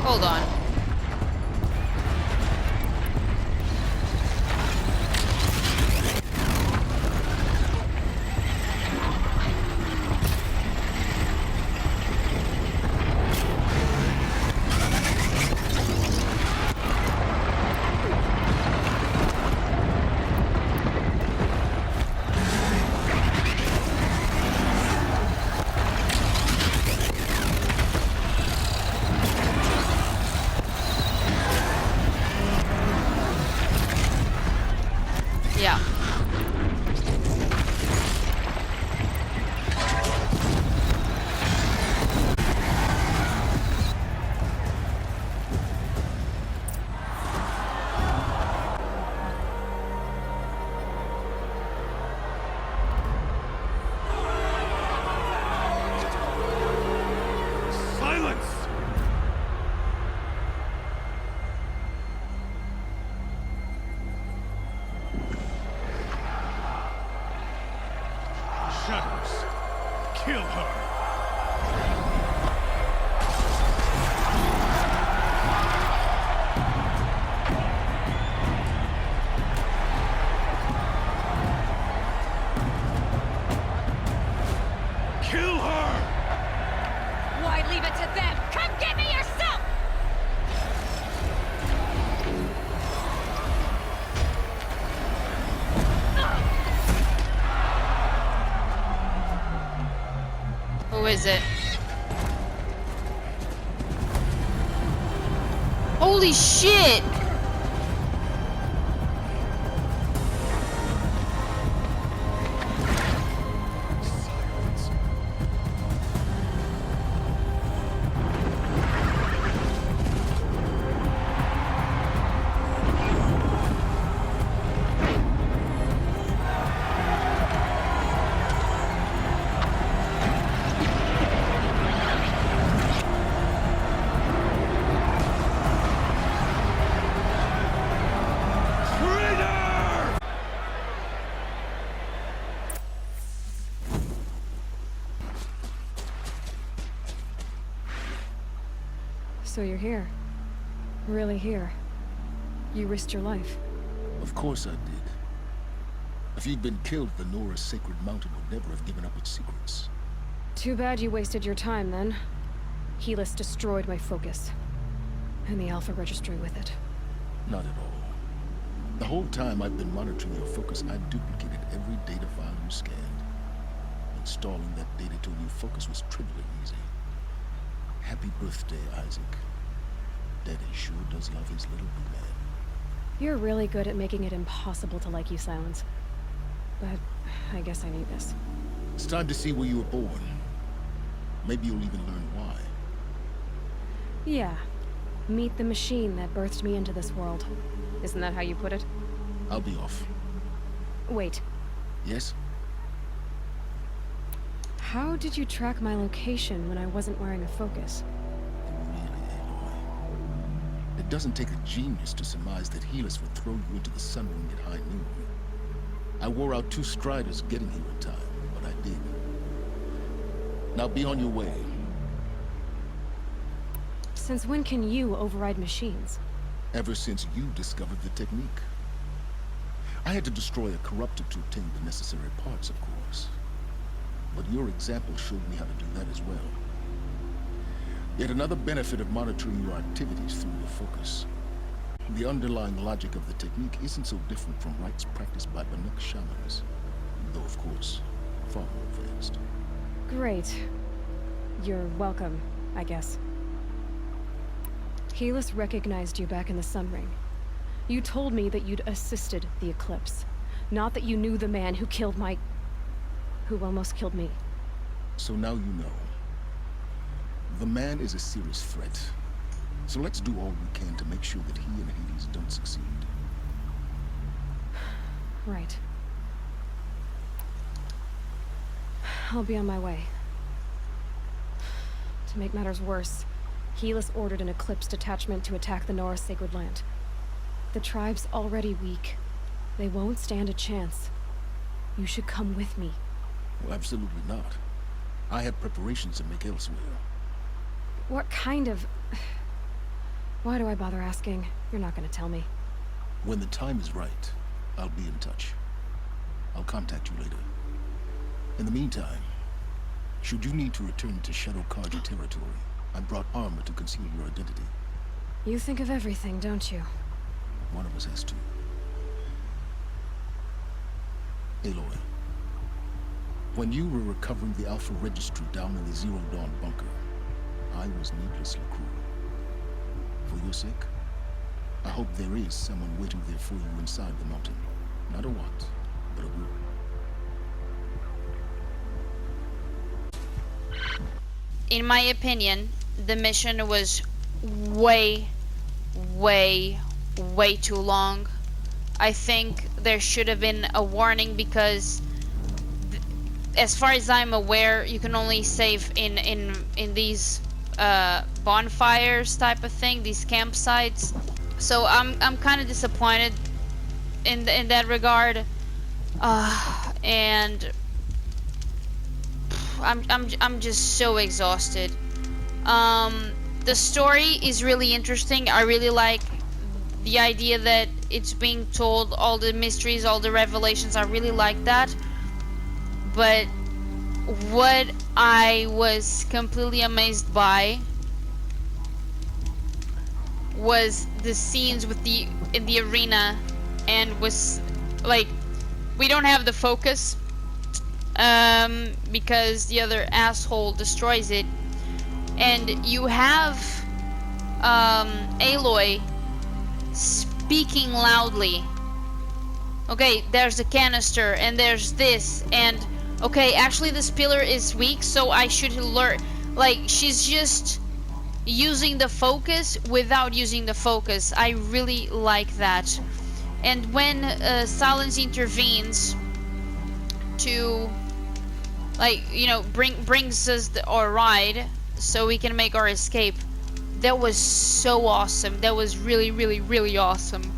Hold on. Yeah. Silence! Shadows. Kill her. Kill her! Why leave it to them? Come get me yourself! Who is it? Holy shit! So you're here. Really here. You risked your life. Of course I did. If you'd been killed, the Nora's sacred mountain would never have given up its secrets. Too bad you wasted your time then. Helis destroyed my focus. And the Alpha Registry with it. Not at all. The whole time I've been monitoring your focus, I duplicated every data file you scanned. Installing that data to a new focus was trivially easy. Happy birthday, Isaac. Daddy sure does love his little blue man. You're really good at making it impossible to like you, Silence. But I guess I need this. It's time to see where you were born. Maybe you'll even learn why. Yeah. Meet the machine that birthed me into this world. Isn't that how you put it? I'll be off. Wait. Yes? How did you track my location when I wasn't wearing a focus? It doesn't take a genius to surmise that Helis would throw you into the sun ring at high noon. I wore out 2 striders getting here in time, but I did. Now be on your way. Since when can you override machines? Ever since you discovered the technique. I had to destroy a corruptor to obtain the necessary parts, of course. But your example showed me how to do that as well. Yet another benefit of monitoring your activities through your focus. The underlying logic of the technique isn't so different from rites practiced by Banuk shamans, though of course, far more advanced. Great. You're welcome, I guess. Helis recognized you back in the Sun Ring. You told me that you'd assisted the Eclipse, not that you knew the man who almost killed me. So now you know. The man is a serious threat. So let's do all we can to make sure that he and Hades don't succeed. Right. I'll be on my way. To make matters worse, Helis ordered an Eclipse detachment to attack the Norse Sacred Land. The tribe's already weak. They won't stand a chance. You should come with me. Well, absolutely not. I have preparations to make elsewhere. What kind of... Why do I bother asking? You're not gonna tell me. When the time is right, I'll be in touch. I'll contact you later. In the meantime, should you need to return to Shadow Karja territory, I brought armor to conceal your identity. You think of everything, don't you? One of us has to. Aloy, when you were recovering the Alpha Registry down in the Zero Dawn bunker, I was needlessly cruel. For your sake, I hope there is someone waiting there for you inside the mountain. Not a what, but a who. In my opinion, the mission was way too long. I think there should have been a warning because as far as I'm aware, you can only save in these bonfires type of thing, these campsites. So I'm kind of disappointed in that regard, and I'm just so exhausted. The story is really interesting. I really like the idea that it's being told, all the mysteries, all the revelations. I really like that. But what I was completely amazed by was the scenes in the arena, and was like, we don't have the focus because the other asshole destroys it, and you have Aloy speaking loudly. Okay, there's a canister and there's this, and okay, actually this pillar is weak, so I should learn. Like, she's just using the focus without using the focus. I really like that. And when Silence intervenes to, like, you know, brings us our ride so we can make our escape, that was so awesome. That was really awesome.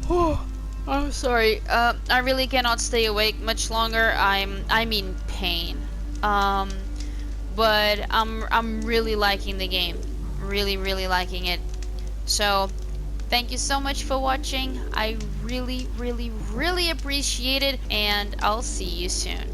Oh, I'm sorry. I really cannot stay awake much longer. I'm in pain. But I'm really liking the game. Really liking it. So, thank you so much for watching. I really appreciate it, and I'll see you soon.